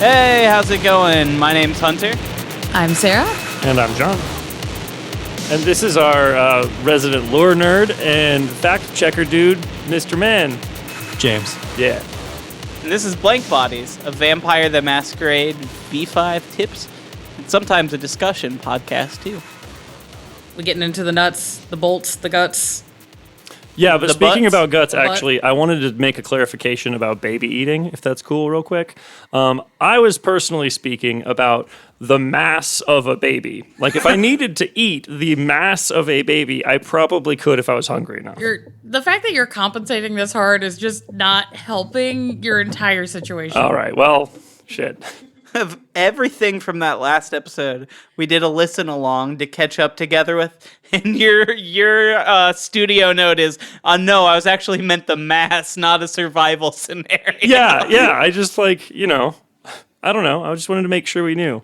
Hey, how's it going? My name's Hunter. I'm Sarah. And I'm John. And this is our resident lore nerd and fact checker dude, Mr. Man. James. Yeah. And this is Blankbodies, a Vampire the Masquerade B5 tips, and sometimes a discussion podcast, too. We're getting into the nuts, the bolts, the guts. Yeah, but The speaking butts? about guts, The butt? actually, I wanted to make a clarification about baby eating, if that's cool, real quick. I was personally speaking about the mass of a baby. Like, if I needed to eat the mass of a baby, I probably could if I was hungry enough. The fact that you're compensating this hard is just not helping your entire situation. All right, well, shit. Of everything from that last episode, we did a listen along to catch up together with, and your studio note is, no, I was actually meant the mass, not a survival scenario. Yeah, I just, I don't know. I just wanted to make sure we knew.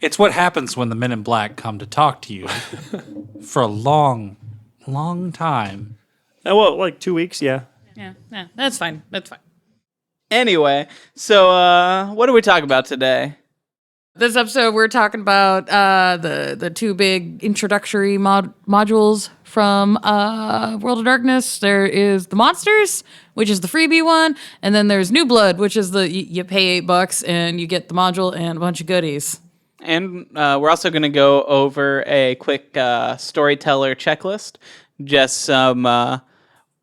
It's what happens when the Men in Black come to talk to you for a long, long time. Well, like 2 weeks, yeah. Yeah, that's fine. That's fine. Anyway, so what are we talking about today? This episode, we're talking about the two big introductory modules from World of Darkness. There is the Monsters, which is the freebie one, and then there's New Blood, which is the you pay $8 and you get the module and a bunch of goodies. And we're also going to go over a quick storyteller checklist, just some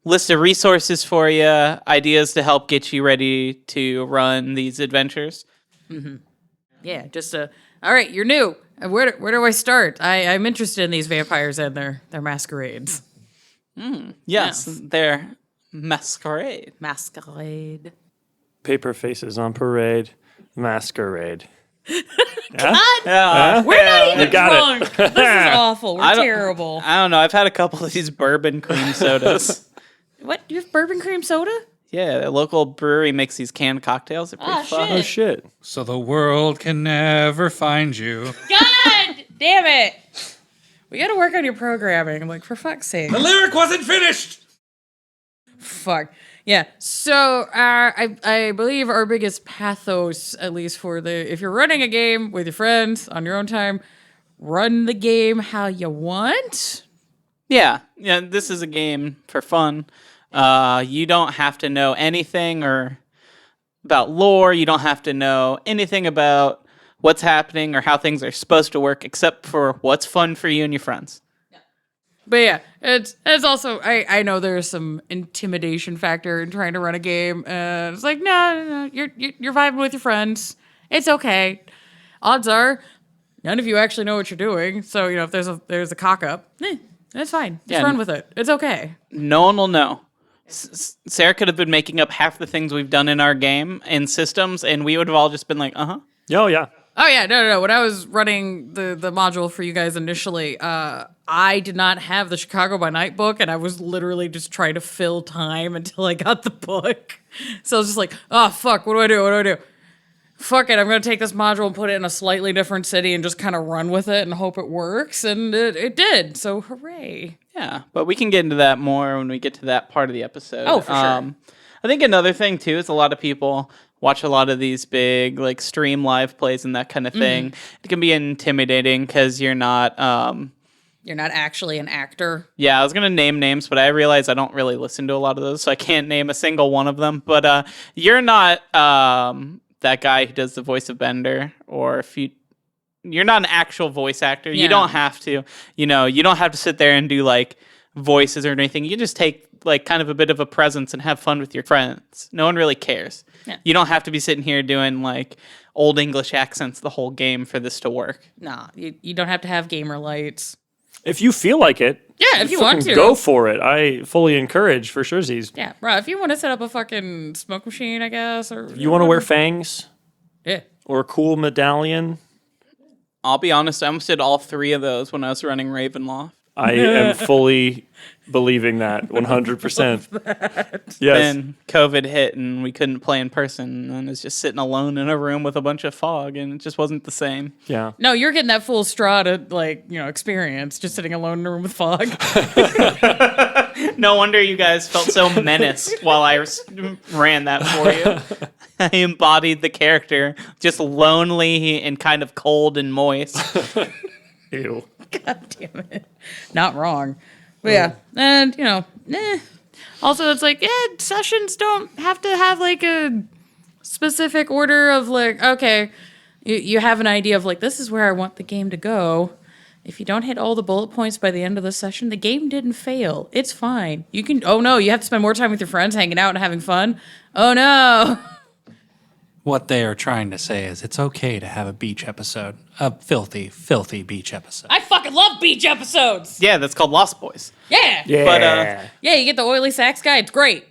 list of resources for you, ideas to help get you ready to run these adventures. Mm-hmm. Yeah, just all right, you're new. Where do I start? I'm interested in these vampires and their masquerades. Yes, they're masquerade. Masquerade. Paper faces on parade, masquerade. Yeah. We're not even You got drunk. This is awful. We're I don't- terrible. I don't know. I've had a couple of these bourbon cream sodas. What? You have bourbon cream soda? Yeah, a local brewery makes these canned cocktails. They're pretty fun. shit. Oh, shit. So the world can never find you. God damn it. We got to work on your programming. Like, for fuck's sake. The lyric wasn't finished! Fuck. Yeah. So, I believe our biggest pathos, at least if you're running a game with your friends on your own time, run the game how you want. Yeah, this is a game for fun. You don't have to know anything or about lore. You don't have to know anything about what's happening or how things are supposed to work, except for what's fun for you and your friends. But yeah, it's also, I know there's some intimidation factor in trying to run a game. It's like, no, you're vibing with your friends. It's okay. Odds are, none of you actually know what you're doing. So, if there's a cock up, that's fine. Just run with it. It's okay. No one will know. Sarah could have been making up half the things we've done in our game in systems, and we would have all just been like, uh-huh. Oh, yeah. Oh yeah, no. When I was running the module for you guys initially, I did not have the Chicago by Night book, and I was literally just trying to fill time until I got the book. So I was just like, oh fuck, what do I do? Fuck it, I'm gonna take this module and put it in a slightly different city and just kind of run with it and hope it works, and it did. So hooray! Yeah, but we can get into that more when we get to that part of the episode. Oh, for sure. I think another thing, too, is a lot of people watch a lot of these big, stream live plays and that kind of thing. It can be intimidating because you're not... You're not actually an actor. Yeah, I was going to name names, but I realize I don't really listen to a lot of those, so I can't name a single one of them. But you're not that guy who does the voice of Bender, or if you're not an actual voice actor. Yeah. You don't have to, you don't have to sit there and do voices or anything. You just take kind of a bit of a presence and have fun with your friends. No one really cares. Yeah. You don't have to be sitting here doing old English accents the whole game for this to work. Nah, you don't have to have gamer lights. If you feel like it, Yeah, if you want to. go for it. I fully encourage, for surezies. Yeah, bro, if you want to set up a fucking smoke machine, I guess, or... You want to wear fangs? Yeah. Or a cool medallion? I'll be honest, I almost did all three of those when I was running Ravenloft. I am fully believing that 100%. Yes. Then COVID hit and we couldn't play in person, and I was just sitting alone in a room with a bunch of fog, and it just wasn't the same. Yeah. No, you're getting that full Strahd experience, just sitting alone in a room with fog. No wonder you guys felt so menaced while I ran that for you. I embodied the character, just lonely and kind of cold and moist. Ew. God damn it. Not wrong. But yeah, and Also, it's like, sessions don't have to have like a specific order of like, okay, you have an idea of like, this is where I want the game to go. If you don't hit all the bullet points by the end of the session, the game didn't fail. It's fine. You can, oh no, you have to spend more time with your friends hanging out and having fun. Oh no. What they are trying to say is it's okay to have a beach episode. A filthy, filthy beach episode. I fucking love beach episodes. Yeah, that's called Lost Boys. Yeah. Yeah. But Yeah, you get the oily sax guy. It's great.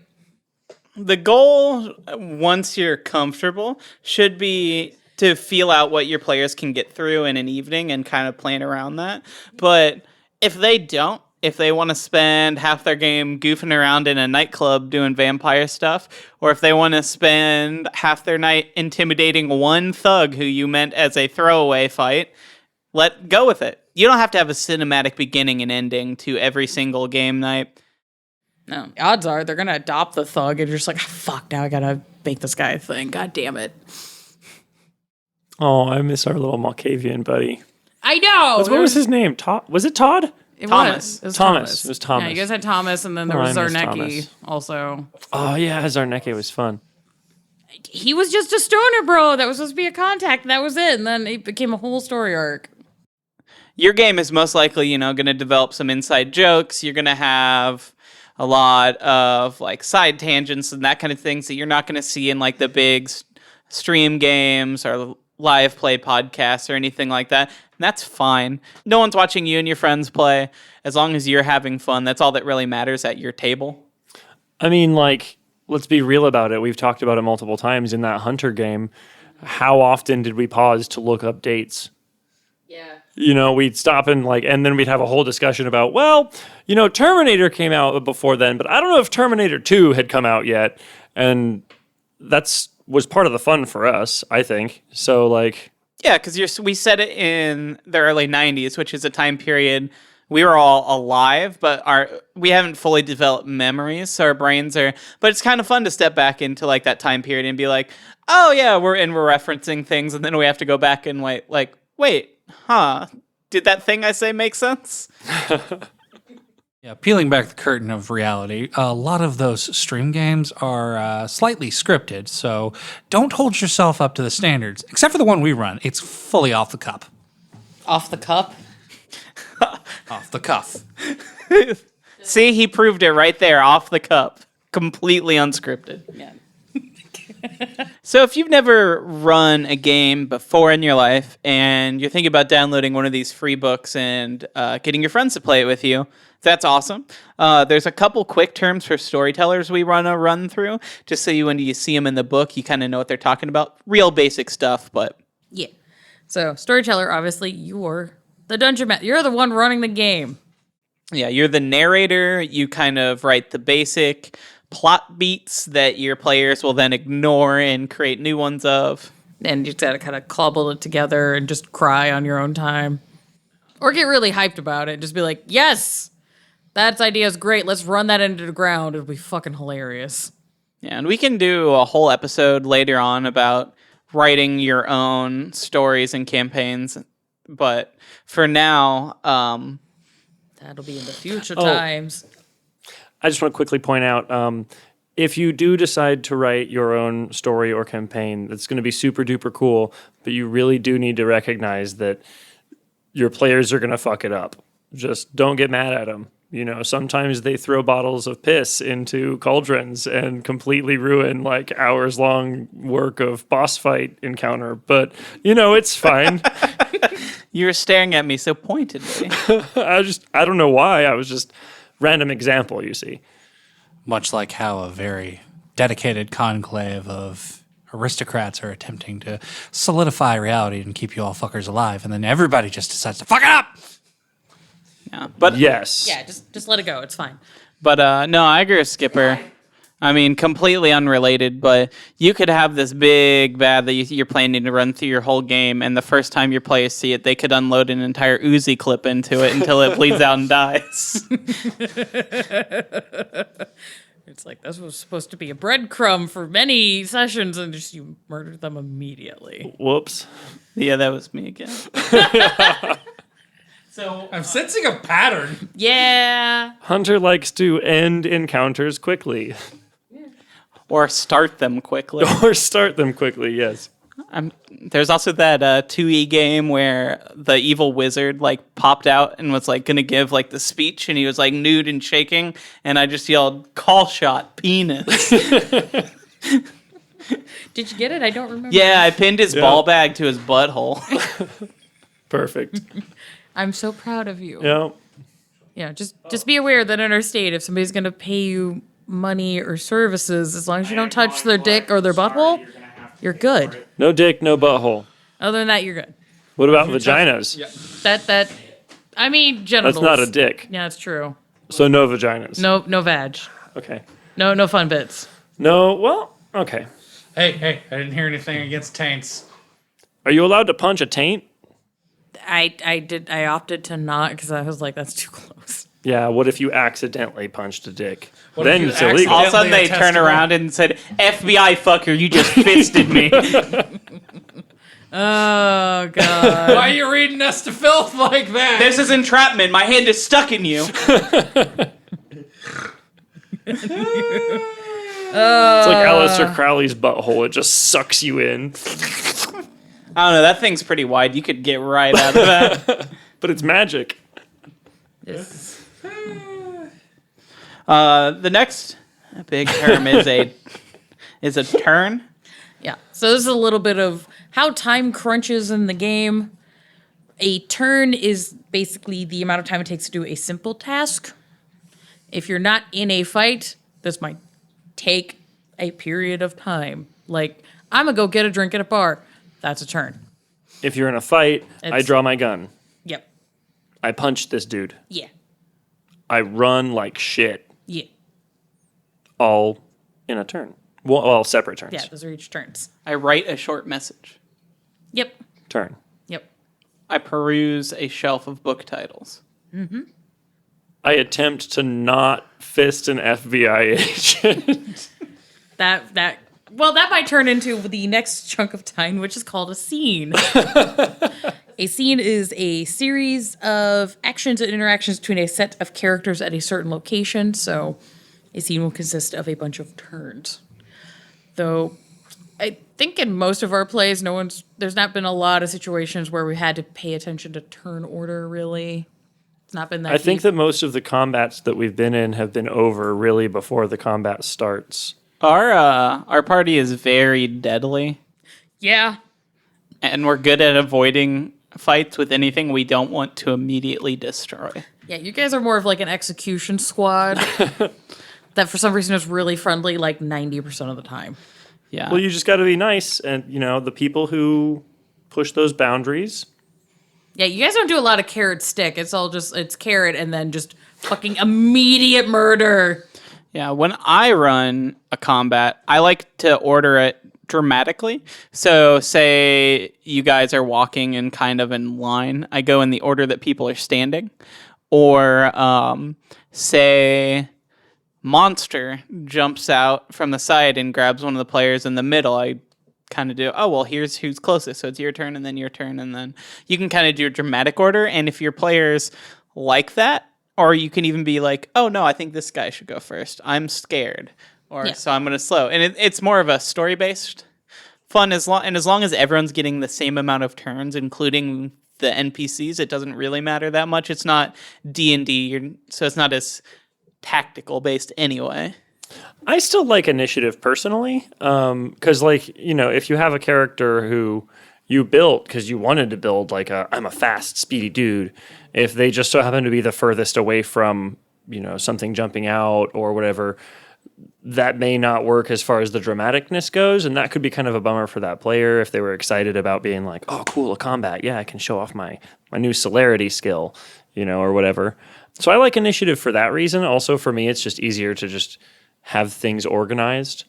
the goal, once you're comfortable, should be to feel out what your players can get through in an evening and kind of plan around that. But if they don't, if they want to spend half their game goofing around in a nightclub doing vampire stuff, or if they want to spend half their night intimidating one thug who you meant as a throwaway fight, let go with it. You don't have to have a cinematic beginning and ending to every single game night. No. Odds are they're going to adopt the thug and you're just like, fuck, now I got to make this guy a thing. God damn it. Oh, I miss our little Malkavian buddy. I know. What was his name? Was it Todd? It Thomas. Was. It was Thomas. It was Thomas. Yeah, you guys had Thomas, and then there Oh, was I miss Zarnecki Thomas. also. Oh, yeah, Zarnecki was fun. He was just a stoner bro that was supposed to be a contact, and that was it. And then it became a whole story arc. Your game is most likely, going to develop some inside jokes. You're going to have a lot of like side tangents and that kind of things that you're not going to see in like the big stream games or live play podcasts or anything like that. And that's fine. No one's watching you and your friends play. As long as you're having fun, that's all that really matters at your table. I mean, like, let's be real about it. We've talked about it multiple times in that Hunter game. How often did we pause to look up dates? Yeah. We'd stop and then we'd have a whole discussion about, Terminator came out before then, but I don't know if Terminator 2 had come out yet. And was part of the fun for us, I think. So, like... Yeah, because we said it in the early 90s, which is a time period we were all alive, but we haven't fully developed memories, so our brains are... But it's kind of fun to step back into like that time period and be like, oh yeah, we're referencing things, and then we have to go back and wait, did that thing I say make sense? Yeah, peeling back the curtain of reality, a lot of those stream games are slightly scripted, so don't hold yourself up to the standards. Except for the one we run, it's fully off the cup. Off the cup? Off the cuff. See, he proved it right there, off the cup. Completely unscripted. Yeah. So if you've never run a game before in your life and you're thinking about downloading one of these free books and getting your friends to play it with you, that's awesome. There's a couple quick terms for storytellers we want to run through, just so when you see them in the book, you kind of know what they're talking about. Real basic stuff, but... Yeah. So, storyteller, obviously, you're the dungeon master. You're the one running the game. Yeah, you're the narrator. You kind of write the basic plot beats that your players will then ignore and create new ones of. And you just gotta kind of cobble it together and just cry on your own time. Or get really hyped about it. Just be like, yes, that idea's great. Let's run that into the ground. It'll be fucking hilarious. Yeah, and we can do a whole episode later on about writing your own stories and campaigns. But for now, that'll be in the future times. I just want to quickly point out, if you do decide to write your own story or campaign, that's going to be super duper cool, but you really do need to recognize that your players are going to fuck it up. Just don't get mad at them. Sometimes they throw bottles of piss into cauldrons and completely ruin like hours long work of boss fight encounter, but it's fine. You were staring at me so pointedly. I don't know why. I was just random example, you see. Much like how a very dedicated conclave of aristocrats are attempting to solidify reality and keep you all fuckers alive, and then everybody just decides to fuck it up. Yeah, but yes. Yeah, just let it go. It's fine. But no, I agree with Skipper. I mean, completely unrelated, but you could have this big bad that you're planning to run through your whole game, and the first time your players see it, they could unload an entire Uzi clip into it until it bleeds out and dies. It's like, this was supposed to be a breadcrumb for many sessions, and just you murdered them immediately. Whoops. Yeah, that was me again. So I'm sensing a pattern. Yeah. Hunter likes to end encounters quickly. Or start them quickly. Or start them quickly, yes. There's also that 2E game where the evil wizard like popped out and was like gonna give like the speech, and he was like nude and shaking, and I just yelled, "Call shot, penis." Did you get it? I don't remember. Yeah, I pinned his ball bag to his butthole. Perfect. I'm so proud of you. Yeah. Yeah, just be aware that in our state, if somebody's going to pay you money or services, as long as you don't touch their dick or their butthole, you're good. No dick, no butthole. Other than that, you're good. What about vaginas? I mean, genitals. That's not a dick. Yeah, it's true. So no vaginas. No vag. Okay. No fun bits. No, well, okay. Hey, I didn't hear anything against taints. Are you allowed to punch a taint? I opted to not because I was like, that's too close. Yeah, what if you accidentally punched a dick? What Then if you it's illegal. All of a sudden, they Definitely a turn testicle. around and said, "FBI fucker, you just fisted me." Oh, God. Why are you reading us to filth like that? This is entrapment. My hand is stuck in you. It's like Aleister Crowley's butthole. It just sucks you in. I don't know. That thing's pretty wide. You could get right out of that. But it's magic. The next big term is a turn. Yeah. So this is a little bit of how time crunches in the game. A turn is basically the amount of time it takes to do a simple task. If you're not in a fight, this might take a period of time. Like, I'm gonna go get a drink at a bar. That's a turn. If you're in a fight, I It's- draw my gun. Yep. I punch this dude. Yeah. I run like shit. Yeah. All in a turn. Well, separate turns. Yeah, those are each turns. I write a short message. Yep. Turn. Yep. I peruse a shelf of book titles. I attempt to not fist an FBI agent. That might turn into the next chunk of time, which is called a scene. A scene is a series of actions and interactions between a set of characters at a certain location. So a scene will consist of a bunch of turns. Though I think in most of our plays, there's not been a lot of situations where we had to pay attention to turn order, really. It's not been that I think deep. that most of the combats that we've been in have been over really before the combat starts. Our party is very deadly, Yeah. and we're good at avoiding fights with anything we don't want to immediately destroy. Yeah, you guys are more of like an execution squad that for some reason is really friendly like 90% of the time. Yeah. Well, you just got to be nice, and the people who push those boundaries. Yeah, you guys don't do a lot of carrot stick. It's carrot and then just fucking immediate murder. Yeah, when I run a combat, I like to order it dramatically. So, say you guys are walking in kind of in line, I go in the order that people are standing. Or, say, monster jumps out from the side and grabs one of the players in the middle. I kind of do, oh, well, here's who's closest. So it's your turn and then your turn. And then you can kind of do a dramatic order. And if your players like that, or you can even be like, oh, no, I think this guy should go first. I'm scared. Or Yeah. so I'm going to slow. And it's more of a story-based fun. As long as everyone's getting the same amount of turns, including the NPCs, it doesn't really matter that much. It's not D&D, so it's not as tactical based anyway. I still like initiative personally, because if you have a character who you built because you wanted to build I'm a fast, speedy dude, if they just so happen to be the furthest away from something jumping out or whatever, that may not work as far as the dramaticness goes, and that could be kind of a bummer for that player if they were excited about being like, oh, cool, a combat, yeah, I can show off my new celerity skill, or whatever. So I like initiative for that reason. Also, for me, it's just easier to just have things organized.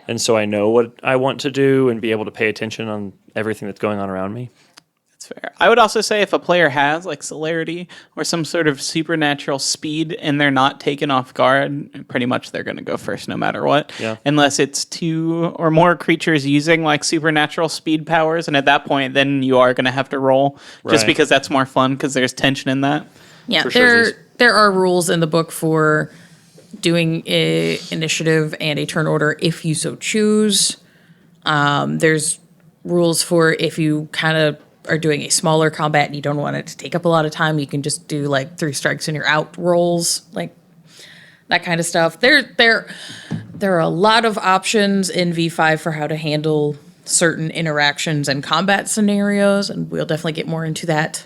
And so I know what I want to do and be able to pay attention on everything that's going on around me. That's fair. I would also say if a player has like celerity or some sort of supernatural speed and they're not taken off guard, pretty much they're going to go first no matter what. Yeah. Unless it's 2 or more creatures using like supernatural speed powers. And at that point, then you are going to have to roll just Right. because that's more fun because there's tension in that. Yeah, For sure. there are rules in the book for doing a initiative and a turn order if you so choose. There's rules for if you kind of are doing a smaller combat and you don't want it to take up a lot of time, you can just do like 3 strikes and you're out rolls, like that kind of stuff. There are a lot of options in V5 for how to handle certain interactions and combat scenarios, and we'll definitely get more into that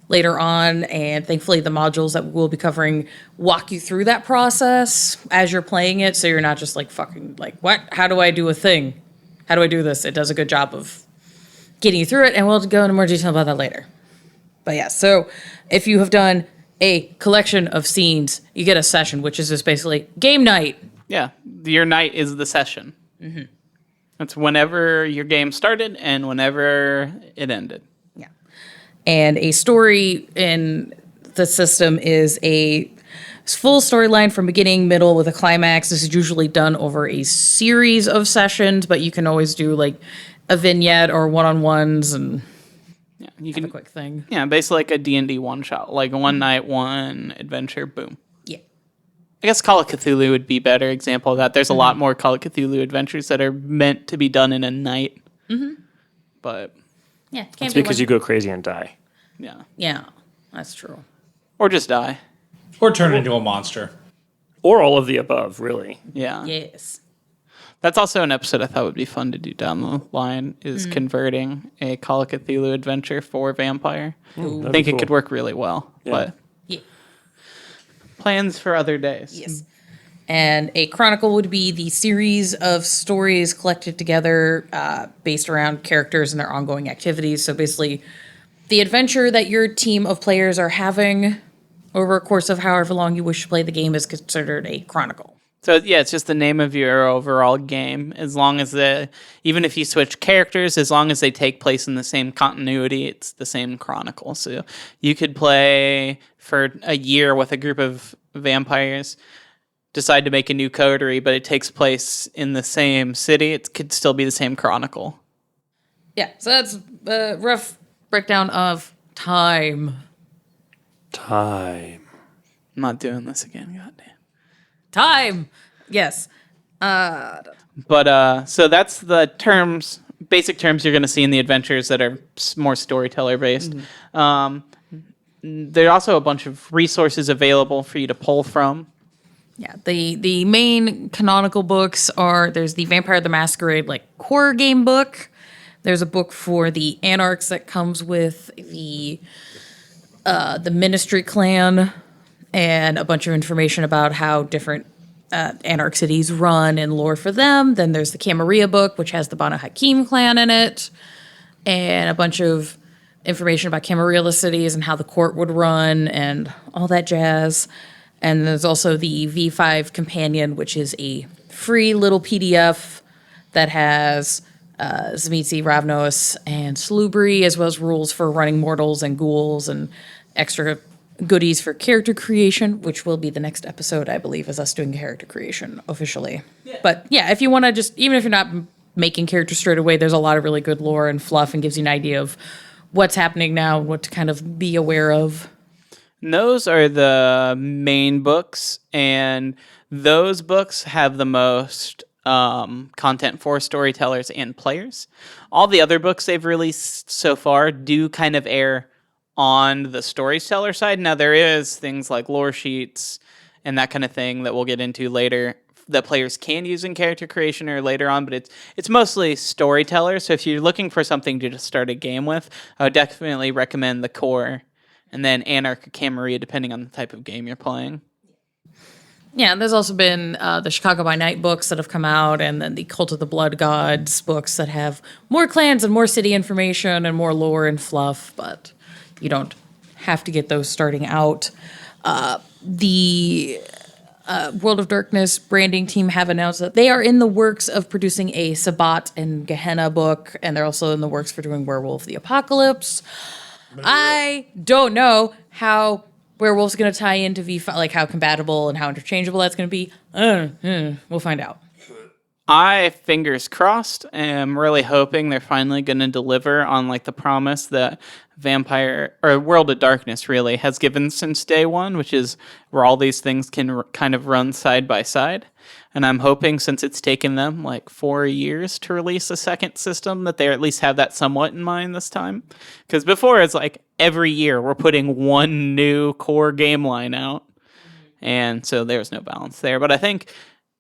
later on. And thankfully the modules that we'll be covering walk you through that process as you're playing it, so you're not just like fucking like, what? How do I do a thing? How do I do this? It does a good job of getting you through it, and we'll go into more detail about that later. But yeah, so if you have done a collection of scenes, you get a session, which is just basically game night. Yeah. Your night is the session. Mm-hmm. That's whenever your game started and whenever it ended. Yeah. And a story in the system is a full storyline from beginning, middle, with a climax. This is usually done over a series of sessions, but you can always do like a vignette or one-on-ones and Yeah, you have a can quick thing. Yeah, basically like a D&D one shot, like one night, one adventure, boom. Yeah. I guess Call of Cthulhu would be a better example of that. There's a lot more Call of Cthulhu adventures that are meant to be done in a night. Mm-hmm. But Yeah. Can't It's be because one- you go crazy and die. yeah, Yeah, that's true. or just die. Or turn into a monster. Or all of the above, really. Yeah. Yes. That's also an episode I thought would be fun to do down the line, is converting a Call of Cthulhu adventure for vampire. I That'd think be it could cool. work really well. Yeah. But Yeah. plans for other days. Yes. And a chronicle would be the series of stories collected together based around characters and their ongoing activities. So basically, the adventure that your team of players are having over a course of however long you wish to play the game is considered a chronicle. So yeah, it's just the name of your overall game. As long as even if you switch characters, as long as they take place in the same continuity, it's the same chronicle. So you could play for a year with a group of vampires, decide to make a new coterie, but it takes place in the same city. It could still be the same chronicle. Yeah, so that's a rough breakdown of time. Time. I'm not doing this again. Goddamn. Time! Yes. But so that's the terms, basic terms you're going to see in the adventures that are more storyteller based. There are also a bunch of resources available for you to pull from. Yeah, the main canonical books are, there's the Vampire the Masquerade like horror game book. There's a book for the Anarchs that comes with the Ministry clan and a bunch of information about how different Anarch cities run and lore for them. Then there's the Camarilla book, which has the Banu Hakim clan in it, and a bunch of information about Camarilla cities and how the court would run and all that jazz. And there's also the V5 Companion, which is a free little PDF that has Tzimisce, Ravnos, and Slubri, as well as rules for running mortals and ghouls and extra goodies for character creation, which will be the next episode, I believe, is us doing character creation officially. Yeah. But yeah, if you want to just, even if you're not making characters straight away, there's a lot of really good lore and fluff and gives you an idea of what's happening now and what to kind of be aware of. And those are the main books, and those books have the most content for storytellers and players. All the other books they've released so far do kind of err on the storyteller side. Now, there is things like lore sheets and that kind of thing that we'll get into later that players can use in character creation or later on, but it's mostly storytellers. So if you're looking for something to just start a game with, I would definitely recommend the core and then Anarch or Camarilla, depending on the type of game you're playing. Yeah, there's also been the Chicago by Night books that have come out, and then the Cult of the Blood Gods books that have more clans and more city information and more lore and fluff, but you don't have to get those starting out. The World of Darkness branding team have announced that they are in the works of producing a Sabbat and Gehenna book, and they're also in the works for doing Werewolf the Apocalypse. I don't know how Werewolf's going to tie into V5, like how compatible and how interchangeable that's going to be. We'll find out. I, fingers crossed, am really hoping they're finally going to deliver on like the promise that Vampire or World of Darkness really has given since day one, which is where all these things can kind of run side by side. And I'm hoping, since it's taken them like 4 years to release a second system, that they at least have that somewhat in mind this time. Because before, it's like every year we're putting one new core game line out. And so there's no balance there. But I think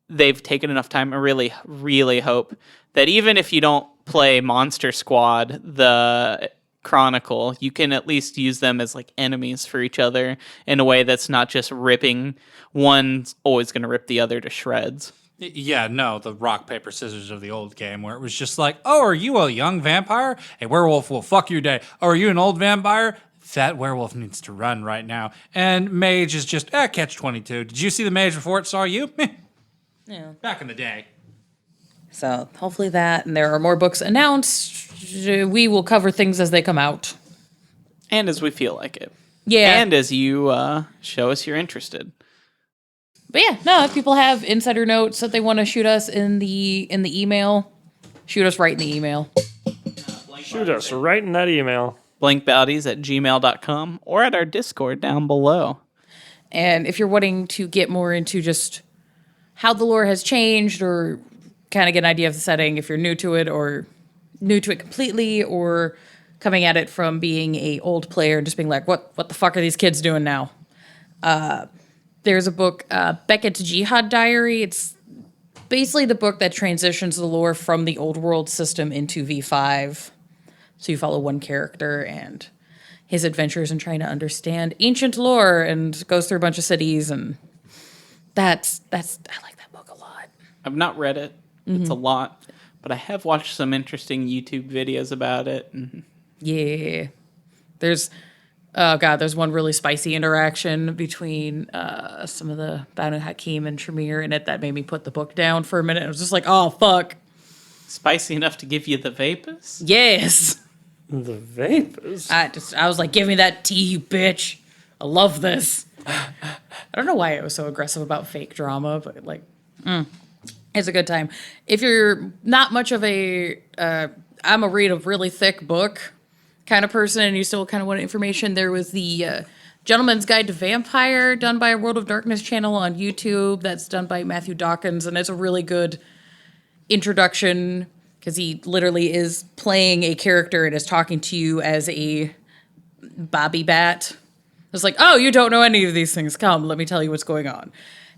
they've taken enough time. I really, really hope that even if you don't play Monster Squad, the Chronicle, you can at least use them as like enemies for each other in a way that's not just ripping one's always going to rip the other to shreds. Yeah, no, the rock, paper, scissors of the old game where it was just like, oh, are you a young vampire? A werewolf will fuck your day. Oh, are you an old vampire? That werewolf needs to run right now. And mage is just, catch 22. Did you see the mage before it saw you? Yeah. Back in the day. So hopefully that, and there are more books announced. We will cover things as they come out. And as we feel like it. Yeah. And as you show us you're interested. But yeah, no, if people have insider notes that they want to shoot us in the email, shoot us right in the email. Shoot us right in that email. blankbodies@gmail.com or at our Discord down below. And if you're wanting to get more into just how the lore has changed or kind of get an idea of the setting, if you're new to it or new to it completely or coming at it from being a old player and just being like, what the fuck are these kids doing now? There's a book, Beckett's Jihad Diary. It's basically the book that transitions the lore from the old world system into V5. So you follow one character and his adventures in trying to understand ancient lore and goes through a bunch of cities, and that's I like that book a lot. I've not read it. It's a lot. But I have watched some interesting YouTube videos about it. Yeah. There's one really spicy interaction between some of the Banu Hakim and Tremere in it that made me put the book down for a minute. I was just like, oh, fuck. Spicy enough to give you the vapors? Yes. The vapors? I was like, give me that tea, you bitch. I love this. I don't know why I was so aggressive about fake drama, but like, it's a good time. If you're not much of I'm a read a really thick book kind of person and you still kind of want information, there was the Gentleman's Guide to Vampire done by a World of Darkness channel on YouTube that's done by Matthew Dawkins, and it's a really good introduction because he literally is playing a character and is talking to you as a Bobby Bat. It's like, oh, you don't know any of these things. Come, let me tell you what's going on.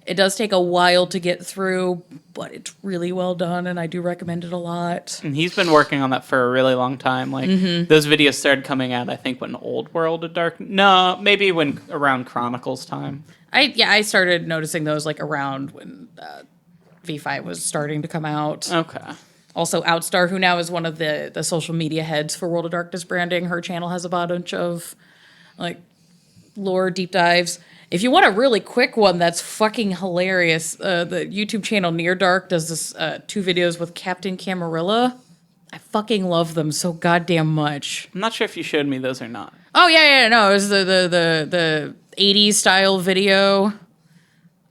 It does take a while to get through, but it's really well done, and I do recommend it a lot. And he's been working on that for a really long time. Like, those videos started coming out, I think, when Old World of Dark... No, maybe when around Chronicles time. I started noticing those, like, around when V5 was starting to come out. Okay. Also, Outstar, who now is one of the social media heads for World of Darkness branding, her channel has a bunch of, like, lore deep dives. If you want a really quick one that's fucking hilarious, the YouTube channel Near Dark does this 2 videos with Captain Camarilla. I fucking love them so goddamn much. I'm not sure if you showed me those or not. Oh, yeah, no, it was the 80s style video.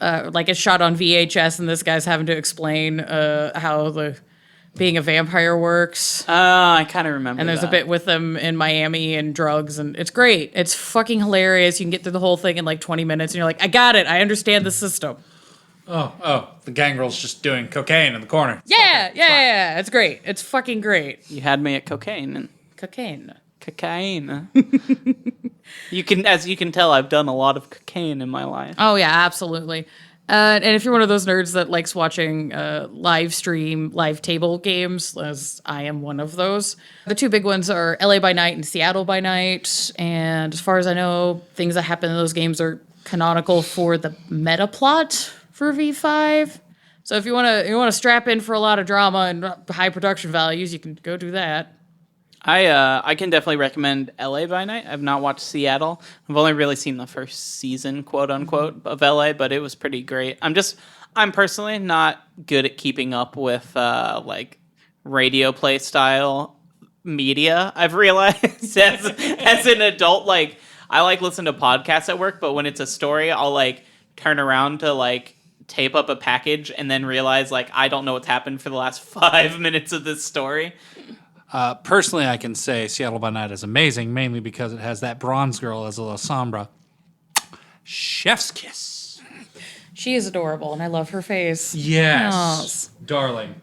Like it's shot on VHS, and this guy's having to explain how being a vampire works. I kind of remember. And there's that. a bit with them in Miami and drugs, and it's great. It's fucking hilarious. You can get through the whole thing in like 20 minutes, and you're like, I got it. I understand the system. Oh, the gangrel's just doing cocaine in the corner. Yeah. It's great. It's fucking great. You had me at cocaine. Cocaine. As you can tell, I've done a lot of cocaine in my life. Oh, yeah, absolutely. And if you're one of those nerds that likes watching live table games, as I am one of those, the 2 big ones are LA by Night and Seattle by Night. And as far as I know, things that happen in those games are canonical for the meta plot for V5. So if you want to strap in for a lot of drama and high production values, you can go do that. I can definitely recommend LA by Night. I've not watched Seattle. I've only really seen the first season, quote unquote, of LA, but it was pretty great. I'm personally not good at keeping up with like radio play style media. I've realized as an adult, like I like listen to podcasts at work, but when it's a story, I'll like turn around to like tape up a package and then realize like I don't know what's happened for the last 5 minutes of this story. Personally, I can say Seattle by Night is amazing, mainly because it has that bronze girl as a little Sombra. Chef's kiss. She is adorable, and I love her face. Yes. Darling.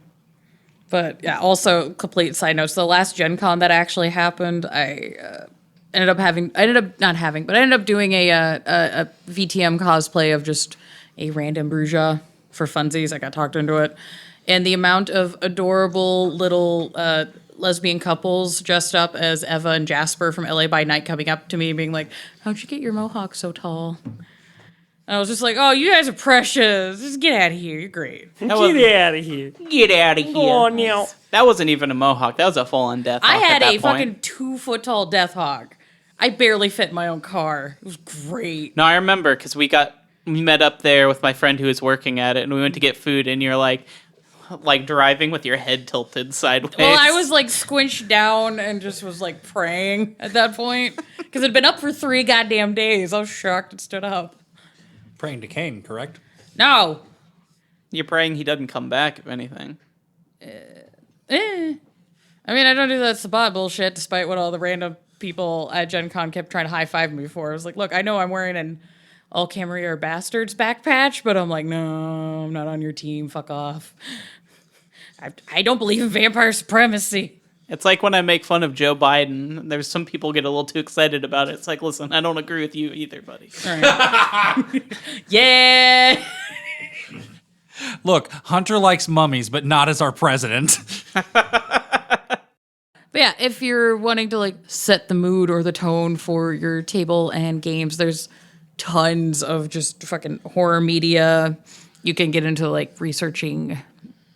But yeah, also complete side notes. The last Gen Con that actually happened, I ended up doing a VTM cosplay of just a random Bruja for funsies. I got talked into it. And the amount of adorable little lesbian couples dressed up as Eva and Jasper from LA by Night coming up to me being like, how'd you get your mohawk so tall? And I was just like, oh, you guys are precious. Just get out of here. You're great. Get out of here. Get out of here. Go on now. That wasn't even a mohawk. That was a full-on death hawk. I had at a that fucking point. 2-foot tall death hawk. I barely fit in my own car. It was great. No, I remember because we met up there with my friend who was working at it, and we went to get food, and you're like driving with your head tilted sideways. Well, I was like squinched down and just was like praying at that point because it'd been up for 3 goddamn days. I was shocked it stood up. Praying to Cain, correct? No. You're praying he doesn't come back, if anything. I mean, I don't do that Sabbat bullshit despite what all the random people at Gen Con kept trying to high-five me for. I was like, look, I know I'm wearing an All Camarilla Bastards back patch, but I'm like, no, I'm not on your team. Fuck off. I don't believe in vampire supremacy. It's like when I make fun of Joe Biden. There's some people get a little too excited about it. It's like, listen, I don't agree with you either, buddy. All right. Yeah. Look, Hunter likes mummies, but not as our president. But yeah, if you're wanting to like set the mood or the tone for your table and games, there's tons of just fucking horror media. You can get into like researching,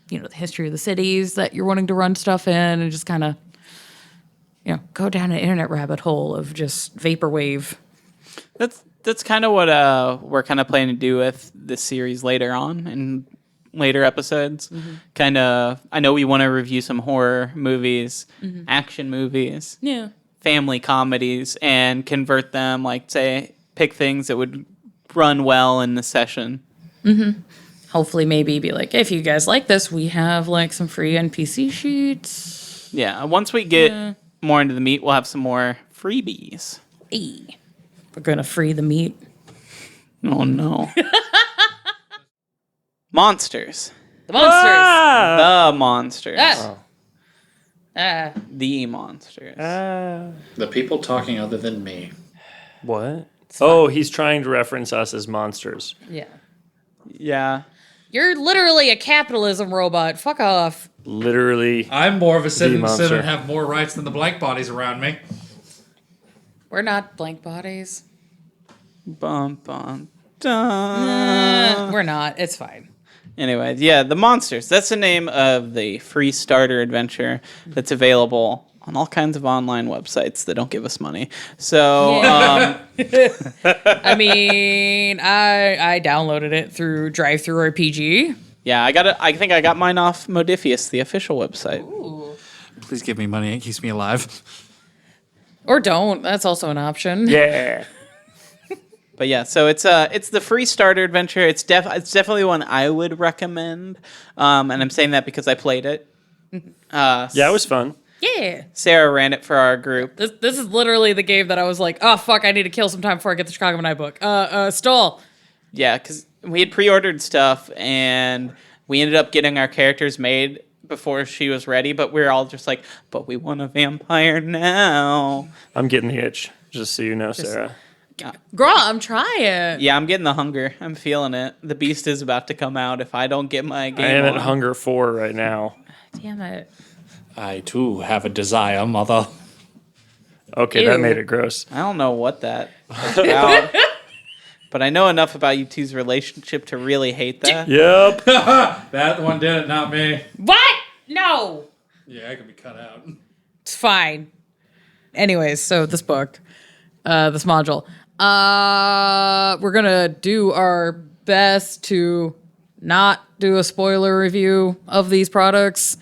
the history of the cities that you're wanting to run stuff in and just kind of, go down an internet rabbit hole of just vaporwave. That's kind of what we're kind of planning to do with this series later on in later episodes. Mm-hmm. Kind of, I know we want to review some horror movies, action movies, Yeah. family comedies, and convert them, like say, pick things that would run well in the session. Mm-hmm. Hopefully maybe be like, if you guys like this, we have like some free NPC sheets. Yeah, once we get more into the meat, we'll have some more freebies. Hey, we're going to free the meat. Oh, no. Monsters. The monsters. The monsters. The monsters. The people talking other than me. What? Oh, he's trying to reference us as monsters. Yeah. Yeah. You're literally a capitalism robot. Fuck off. Literally. I'm more of a citizen monster. and have more rights than the blank bodies around me. We're not blank bodies. Bum, bum, dun. We're not. It's fine. Anyways, yeah, the monsters. That's the name of the free starter adventure that's available on all kinds of online websites that don't give us money. So, I mean, I downloaded it through Drive-Thru RPG. yeah, I think I got mine off Modifius, the official website. Ooh. Please give me money. It keeps me alive. Or don't. That's also an option. Yeah. But yeah, so it's the free starter adventure. It's definitely one I would recommend. And I'm saying that because I played it. Yeah, it was fun. Yeah. Sarah ran it for our group. This is literally the game that I was like, oh, fuck, I need to kill some time before I get the Chicago Night book. Stall. Yeah, because we had pre-ordered stuff, and we ended up getting our characters made before she was ready, but we were all just like, but we want a vampire now. I'm getting the itch, just so you know, Sarah. Girl, I'm trying. Yeah, I'm getting the hunger. I'm feeling it. The beast is about to come out if I don't get my game I am on. at Hunger 4 right now. Damn it. I, too, have a desire, mother. Okay, Ew. that made it gross. I don't know what that is about. But I know enough about you two's relationship to really hate that. Yep. That one did it, not me. What? No. Yeah, I can be cut out. It's fine. Anyways, so this book, this module, we're gonna do our best to not do a spoiler review of these products.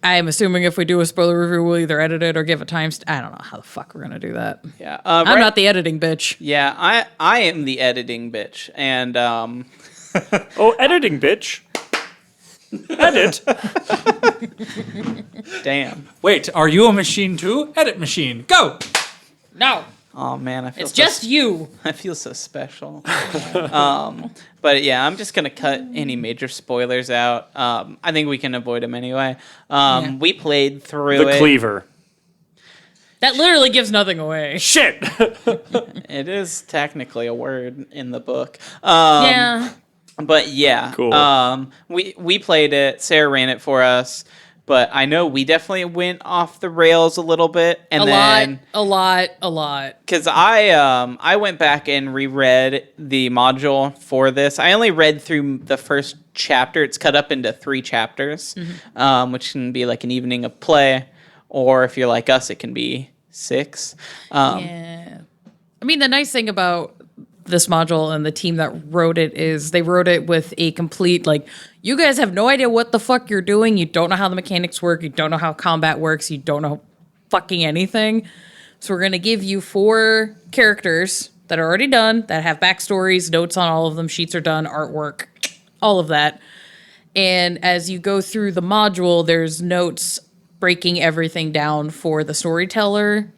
I'm assuming if we do a spoiler review, we'll either edit it or give a timestamp. I don't know how the fuck we're gonna do that. Yeah, I'm not the editing bitch. Yeah, I am the editing bitch, and Oh, editing, bitch. Edit. damn. Wait, are you a machine too? Edit machine. Go. No, Oh man, I feel it's just you. I feel so special. But yeah, I'm just gonna cut any major spoilers out. I think we can avoid them anyway. We played through The cleaver. That literally gives nothing away. Shit. It is technically a word in the book. Yeah. But yeah, Cool. we played it. Sarah ran it for us, but I know we definitely went off the rails a little bit, and A lot. because I went back and reread the module for this. I only read through the first chapter. It's cut up into 3 chapters, which can be like an evening of play, or if you're like us, it can be 6. Yeah. I mean, the nice thing about this module and the team that wrote it is they wrote it with a complete, like, you guys have no idea what the fuck you're doing. You don't know how the mechanics work. You don't know how combat works. You don't know fucking anything. So we're going to give you 4 characters that are already done, that have backstories, notes on all of them, sheets are done, artwork, all of that. And as you go through the module, there's notes breaking everything down for the storyteller.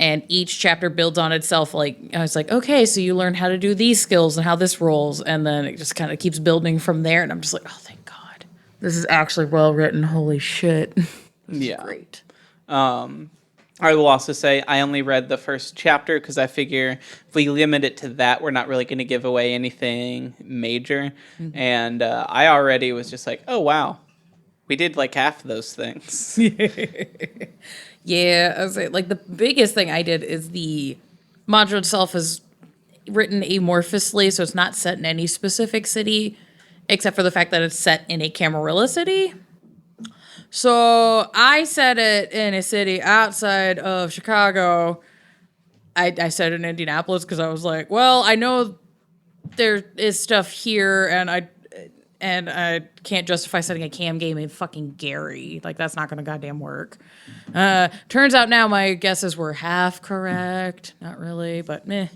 And each chapter builds on itself. Like, I was like, okay, so you learn how to do these skills and how this rolls. And then it just kind of keeps building from there. And I'm just like, oh, thank God. This is actually well written. Holy shit. Yeah. Great. I will also say I only read the first chapter because I figure if we limit it to that, we're not really going to give away anything major. And I already was just like, oh, wow. We did like half of those things. Yeah, I was like the biggest thing I did is the module itself is written amorphously, so it's not set in any specific city, except for the fact that it's set in a Camarilla city. So I set it in a city outside of Chicago. I set it in Indianapolis because I was like, well, I know there is stuff here, and I can't justify setting a cam game in fucking Gary. Like, that's not going to goddamn work. Turns out now my guesses were half correct. Not really, but meh.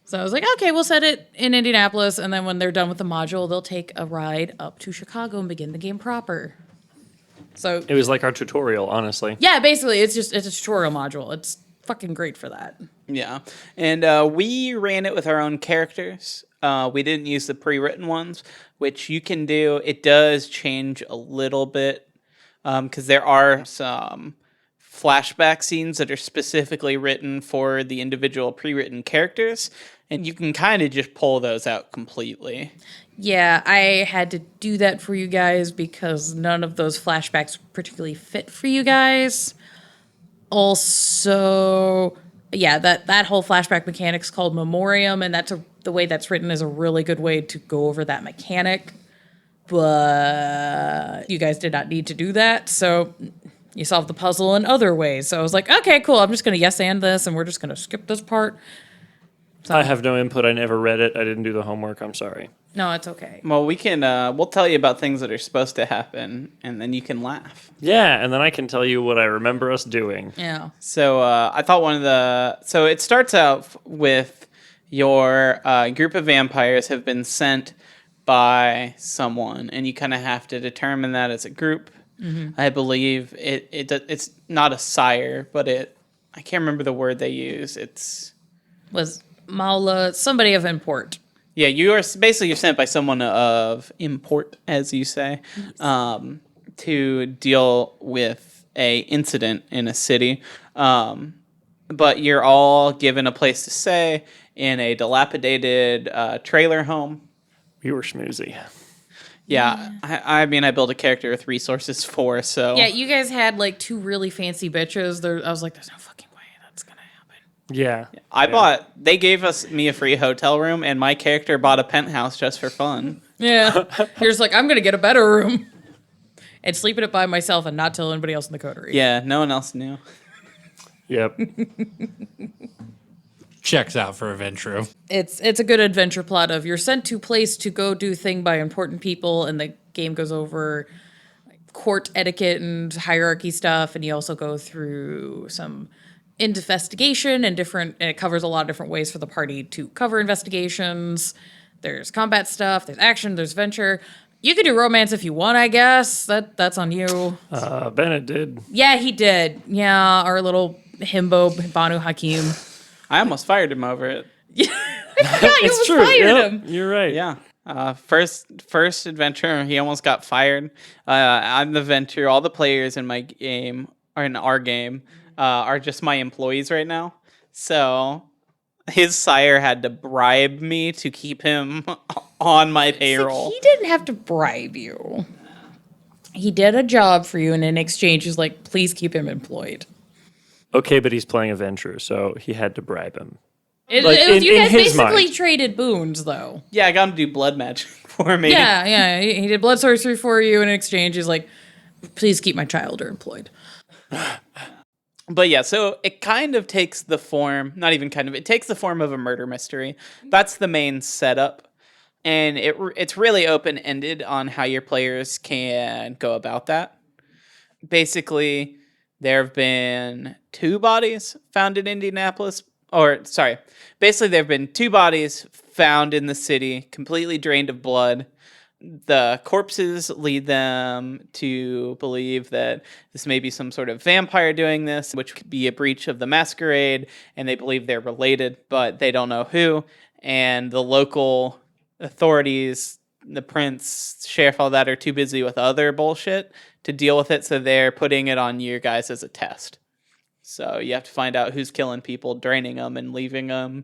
So I was like, okay, we'll set it in Indianapolis, and then when they're done with the module, they'll take a ride up to Chicago and begin the game proper. So It was like our tutorial, honestly. yeah, basically, it's a tutorial module. It's fucking great for that. Yeah. And we ran it with our own characters. We didn't use the pre-written ones, which you can do. It does change a little bit because there are some flashback scenes that are specifically written for the individual pre-written characters, and you can kind of just pull those out completely. Yeah, I had to do that for you guys because none of those flashbacks particularly fit for you guys. Also, yeah, that whole flashback mechanic's called Memoriam, and the way that's written is a really good way to go over that mechanic. But you guys did not need to do that, so you solved the puzzle in other ways. So I was like, okay, cool, I'm just going to yes and this, and we're just going to skip this part. I have no input. I never read it. I didn't do the homework. I'm sorry. No, it's okay. Well, we can. We'll tell you about things that are supposed to happen, and then you can laugh. Yeah, and then I can tell you what I remember us doing. Yeah. So I thought So it starts out with your group of vampires have been sent by someone, and you kind of have to determine that as a group. Mm-hmm. I believe it's not a sire, but I can't remember the word they use. Was Maula somebody of import? Yeah, you're sent by someone of import, as you say, to deal with a incident in a city. But you're all given a place to stay in a dilapidated trailer home. We were schmoozy. Yeah, I mean, I built a character with resources for, so... Yeah, you guys had like 2 really fancy bitches. I was like, there's no fucking way that's gonna happen. Yeah. They gave me a free hotel room, and my character bought a penthouse just for fun. Yeah. You're just like, I'm gonna get a better room. and sleep in it by myself and not tell anybody else in the coterie. Yeah, no one else knew. Yep. Checks out for adventure. It's a good adventure plot of you're sent to place to go do thing by important people, and the game goes over court etiquette and hierarchy stuff, and you also go through some investigation and it covers a lot of different ways for the party to cover investigations. There's combat stuff, there's action, there's adventure. You could do romance if you want, I guess. That's on you. Bennett did. Yeah, he did. Yeah, our little himbo, Banu Hakim. I almost fired him over it. Yeah, you It's almost true. fired Yep, him. you're right. Yeah. First adventure, he almost got fired. I'm the venture. All the players in my game, or in our game, are just my employees right now. So his sire had to bribe me to keep him on my payroll. He didn't have to bribe you. He did a job for you, and in exchange, he's like, please keep him employed. Okay, but he's playing a venture, so he had to bribe him. You in guys his basically mind. traded boons, though. Yeah, I got him to do blood magic for me. Yeah. He did blood sorcery for you, and in exchange, he's like, please keep my child employed. But yeah, so it kind of takes the form, not even kind of, it takes the form of a murder mystery. That's the main setup. And it's really open-ended on how your players can go about that. Basically, there have been 2 bodies found in Indianapolis. Basically, there have been 2 bodies found in the city, completely drained of blood. The corpses lead them to believe that this may be some sort of vampire doing this, which could be a breach of the masquerade, and they believe they're related, but they don't know who. And the local authorities, the prince, sheriff, all that, are too busy with other bullshit to deal with it, so they're putting it on you guys as a test. So you have to find out who's killing people, draining them, and leaving them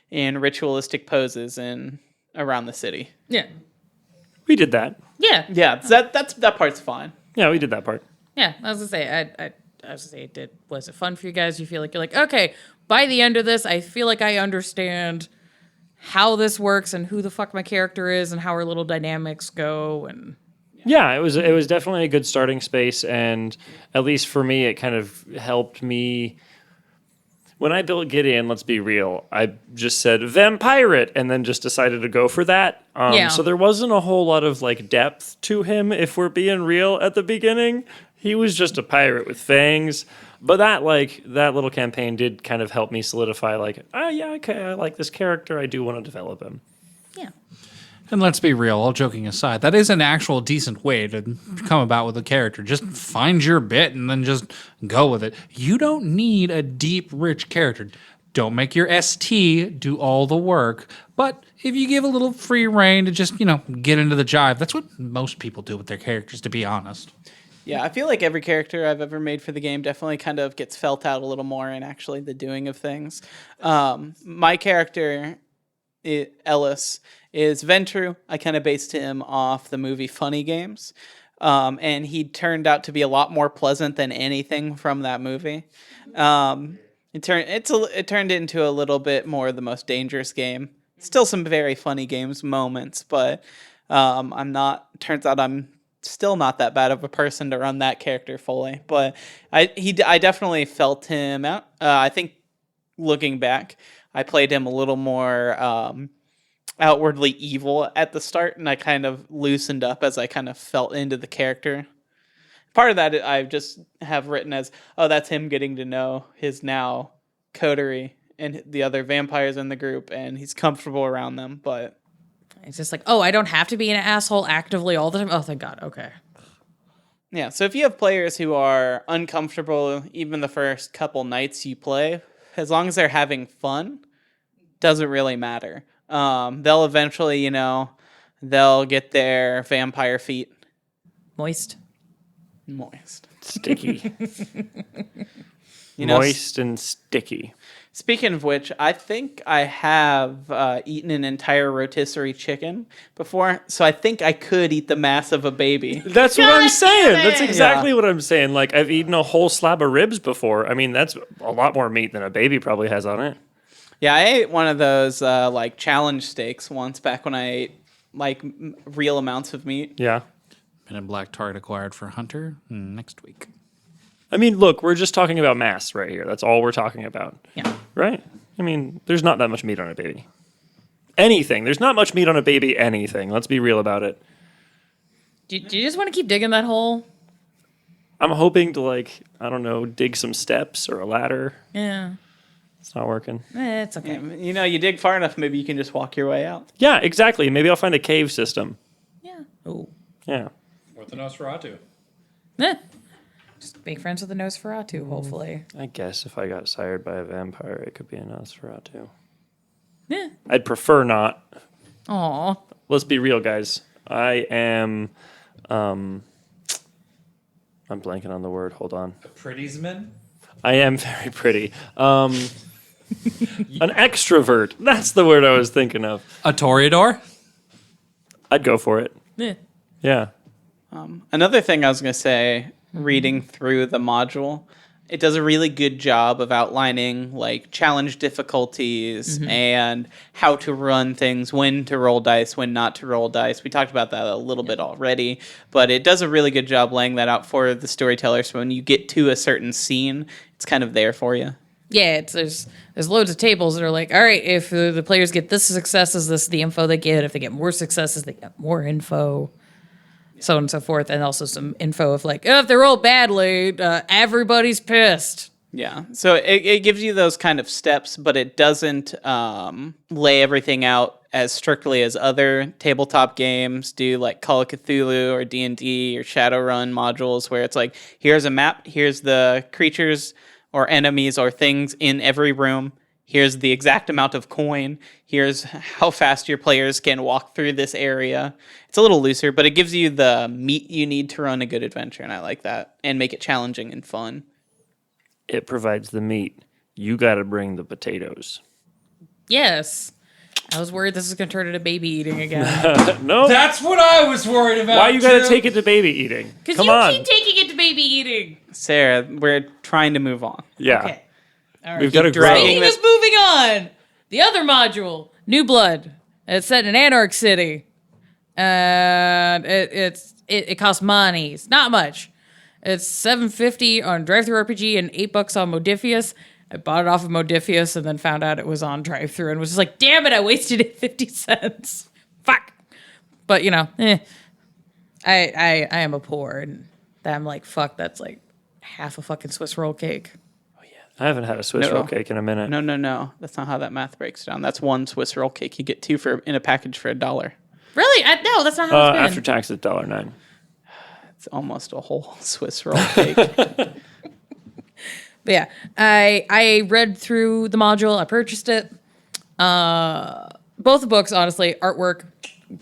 in ritualistic poses around the city. Yeah. We did that. Yeah. Yeah, that part's fine. Yeah, we did that part. Yeah, I was gonna say, was it fun for you guys? You feel like you're like, okay, by the end of this, I feel like I understand how this works and who the fuck my character is and how our little dynamics go. And Yeah, it was definitely a good starting space, and at least for me, it kind of helped me. When I built Gideon, let's be real, I just said vampirate and then just decided to go for that. Yeah. So there wasn't a whole lot of like depth to him, if we're being real at the beginning. He was just a pirate with fangs. But that little campaign did kind of help me solidify okay, I like this character. I do want to develop him. yeah. And let's be real, all joking aside, that is an actual decent way to come about with a character. Just find your bit and then just go with it. You don't need a deep, rich character. Don't make your ST do all the work. But if you give a little free rein to just, get into the jive, that's what most people do with their characters, to be honest. Yeah, I feel like every character I've ever made for the game definitely kind of gets felt out a little more in actually the doing of things. My character, Ellis, is Ventru. I kind of based him off the movie Funny Games. And he turned out to be a lot more pleasant than anything from that movie. It turned into a little bit more the most dangerous game. Still some very funny games moments, but turns out I'm still not that bad of a person to run that character fully. But I definitely felt him out. I think looking back, I played him a little more outwardly evil at the start, and I kind of loosened up as I kind of felt into the character. Part of that I just have written as, that's him getting to know his now coterie and the other vampires in the group, and he's comfortable around them, but It's just like, I don't have to be an asshole actively all the time. Oh, thank God. Okay. yeah, so if you have players who are uncomfortable even the first couple nights you play, as long as they're having fun, doesn't really matter. They'll eventually, they'll get their vampire feet Moist. Sticky. Moist and sticky. Speaking of which, I think I have eaten an entire rotisserie chicken before, so I think I could eat the mass of a baby. That's what I'm saying. damn That's it. exactly what I'm saying. Like, I've eaten a whole slab of ribs before. I mean, that's a lot more meat than a baby probably has on it. Yeah, I ate one of those challenge steaks once back when I ate real amounts of meat. Yeah. Men in Black target acquired for Hunter next week. I mean, look, we're just talking about mass right here. That's all we're talking about. Yeah. Right? I mean, there's not that much meat on a baby. Anything. There's not much meat on a baby anything. Let's be real about it. Do you just want to keep digging that hole? I'm hoping to, like, I don't know, dig some steps or a ladder. Yeah. It's not working. It's okay. You know, you dig far enough, maybe you can just walk your way out. Yeah, exactly. Maybe I'll find a cave system. Yeah. Oh. Yeah. With the Nosferatu. Just make friends with the Nosferatu, hopefully. I guess if I got sired by a vampire, it could be a Nosferatu. Yeah. I'd prefer not. Aw. Let's be real, guys. I am, I'm blanking on the word. Hold on. A prettiesman? I am very pretty. An extrovert. That's the word I was thinking of. A Toreador? I'd go for it. Yeah. Yeah. Another thing I was going to say, reading through the module, it does a really good job of outlining like challenge difficulties and how to run things, when to roll dice, when not to roll dice. We talked about that a little bit already, but it does a really good job laying that out for the storyteller. So when you get to a certain scene, it's kind of there for you. Yeah, there's loads of tables that are like, all right, if the players get this successes, this is the info they get. If they get more successes, they get more info. So on and so forth, and also some info of like, oh, if they roll badly, everybody's pissed. Yeah, so it gives you those kind of steps, but it doesn't lay everything out as strictly as other tabletop games do, like Call of Cthulhu or D&D or Shadowrun modules, where it's like, here's a map, here's the creatures or enemies or things in every room. Here's the exact amount of coin. Here's how fast your players can walk through this area. It's a little looser, but it gives you the meat you need to run a good adventure, and I like that. And make it challenging and fun. It provides the meat. You got to bring the potatoes. Yes. I was worried this was going to turn into baby eating again. No. That's what I was worried about. Why you got to take it to baby eating? Because Come you on. keep taking it to baby eating. Sarah, we're trying to move on. Yeah. Okay. All right. We've got to grow. dragging Speaking of moving on, the other module, New Blood. It's set in Anarch City. And it costs monies. Not much. It's $7.50 on DriveThru RPG and $8 on Modifius. I bought it off of Modifius and then found out it was on DriveThru and was just like, damn it, I wasted it 50 cents. Fuck. But you know, I am a poor, and I'm like, fuck, that's like half a fucking Swiss roll cake. I haven't had a Swiss roll cake in a minute. No. That's not how that math breaks down. That's one Swiss roll cake. You get two in a package for $1. Really? No, that's not how it's been. After tax, it's $1.09. It's almost a whole Swiss roll cake. But yeah, I read through the module. I purchased it. Both the books, honestly, artwork,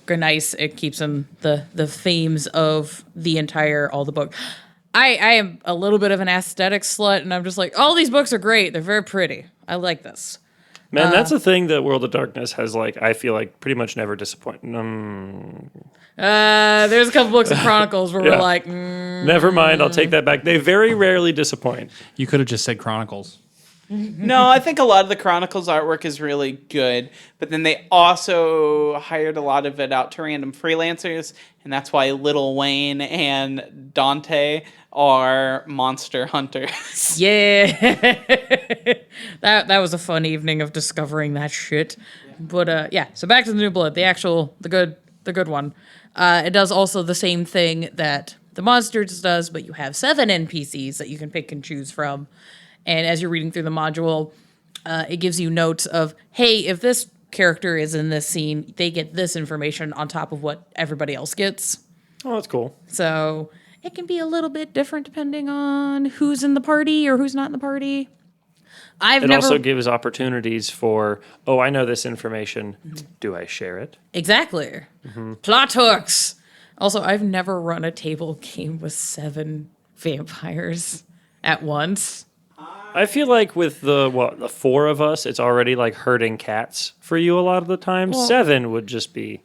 nice. It keeps in the themes of all the book. I am a little bit of an aesthetic slut, and I'm just like, all these books are great. They're very pretty. I like this. Man, that's a thing that World of Darkness has, like, I feel like pretty much never disappointed. There's a couple books of Chronicles where we're like, Never mind, I'll take that back. They very rarely disappoint. You could have just said Chronicles. No, I think a lot of the Chronicles artwork is really good, but then they also hired a lot of it out to random freelancers, and that's why Lil Wayne and Dante are monster hunters. yeah. that was a fun evening of discovering that shit. But yeah, so back to the New Blood, the good one. It does also the same thing that the Monsters does, but you have 7 NPCs that you can pick and choose from. And as you're reading through the module, it gives you notes of, hey, if this character is in this scene, they get this information on top of what everybody else gets. Oh, that's cool. So it can be a little bit different depending on who's in the party or who's not in the party. It also gives opportunities for, oh, I know this information. Do I share it? Exactly. Plot hooks. Also, I've never run a table game with 7 vampires at once. I feel like with the 4 of us, it's already like herding cats for you a lot of the time. 7 would just be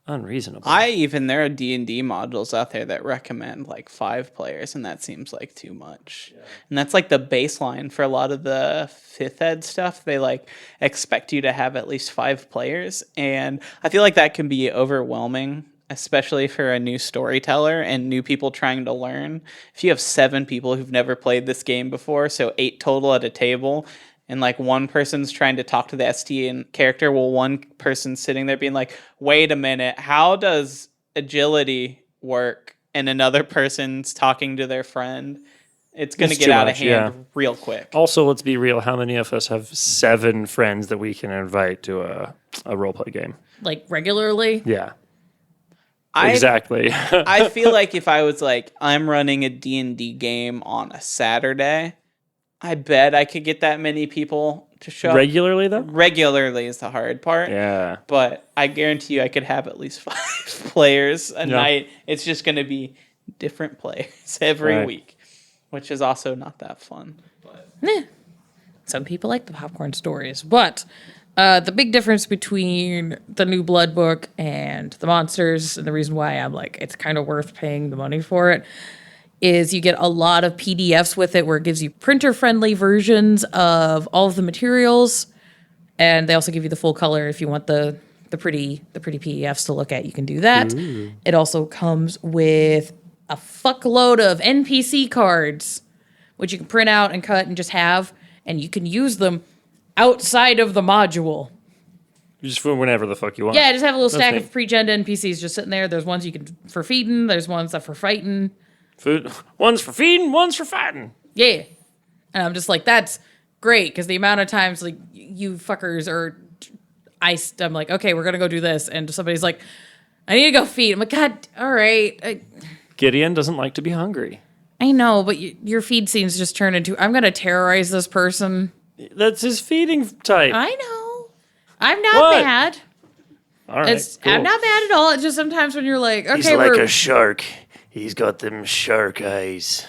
unreasonable. There are D&D modules out there that recommend like 5 players, and that seems like too much. Yeah. And that's like the baseline for a lot of the 5th ed stuff. They like expect you to have at least 5 players, and I feel like that can be overwhelming. especially for a new storyteller and new people trying to learn. If you have 7 people who've never played this game before, so 8 total at a table, and like one person's trying to talk to the ST and character, well, one person's sitting there being like, wait a minute, how does agility work? And another person's talking to their friend. It's going to get out of hand real quick. Also, let's be real. How many of us have 7 friends that we can invite to a roleplay game? Like regularly? Yeah. Exactly. I feel like if I was like, I'm running a D&D game on a Saturday, I bet I could get that many people to show up. Regularly, though? Regularly is the hard part. Yeah. But I guarantee you I could have at least 5 players a night. It's just going to be different players every week, which is also not that fun. But. Some people like the popcorn stories. But the big difference between the new Blood book and the monsters, and the reason why I'm like, it's kind of worth paying the money for it, is you get a lot of PDFs with it where it gives you printer-friendly versions of all of the materials, and they also give you the full color if you want the pretty PDFs to look at. You can do that. Ooh. It also comes with a fuckload of NPC cards, which you can print out and cut and just have, and you can use them outside of the module. Just for whenever the fuck you want. Yeah, just have a little stack of pre-gen NPCs just sitting there. There's ones you can for feeding. There's ones that for fighting. One's for feeding, one's for fighting. Yeah. And I'm just like, that's great, because the amount of times like you fuckers are iced. I'm like, okay, we're going to go do this. And somebody's like, I need to go feed. I'm like, God, all right. Gideon doesn't like to be hungry. I know, but your feed scenes just turn into, I'm going to terrorize this person. That's his feeding type. I know. I'm not bad. All right, cool. I'm not bad at all. It's just sometimes when you're like, okay, he's like a shark. He's got them shark eyes.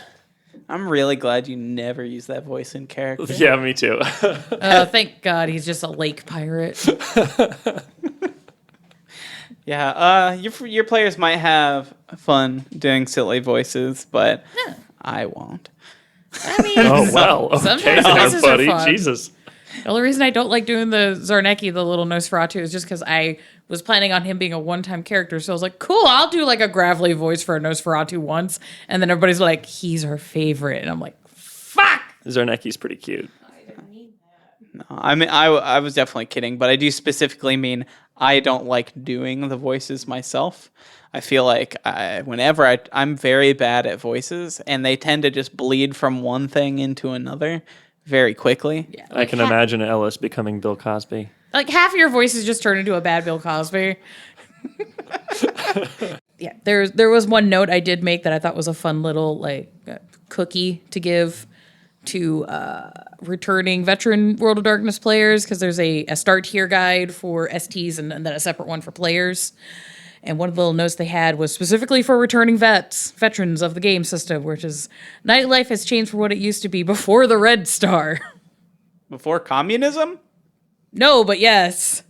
I'm really glad you never use that voice in character. Yeah, me too. Thank God he's just a lake pirate. Yeah, your players might have fun doing silly voices, but I won't. I mean, oh, well. Okay, sometimes buddy. are fun. Jesus. The only reason I don't like doing the Zarnecki, the little Nosferatu, is just because I was planning on him being a one-time character. So I was like, cool, I'll do like a gravelly voice for a Nosferatu once. And then everybody's like, he's our favorite. And I'm like, fuck! Zarnecki's pretty cute. No, I mean, I was definitely kidding, but I do specifically mean I don't like doing the voices myself. I feel like whenever I'm very bad at voices, and they tend to just bleed from one thing into another very quickly. Yeah, I can imagine Ellis becoming Bill Cosby. Like half of your voices just turn into a bad Bill Cosby. Yeah, there was one note I did make that I thought was a fun little like cookie to give to returning veteran World of Darkness players, because there's a start here guide for STs and then a separate one for players. And one of the little notes they had was specifically for returning veterans of the game system, which is nightlife has changed from what it used to be before the Red Star. Before communism? No, but yes.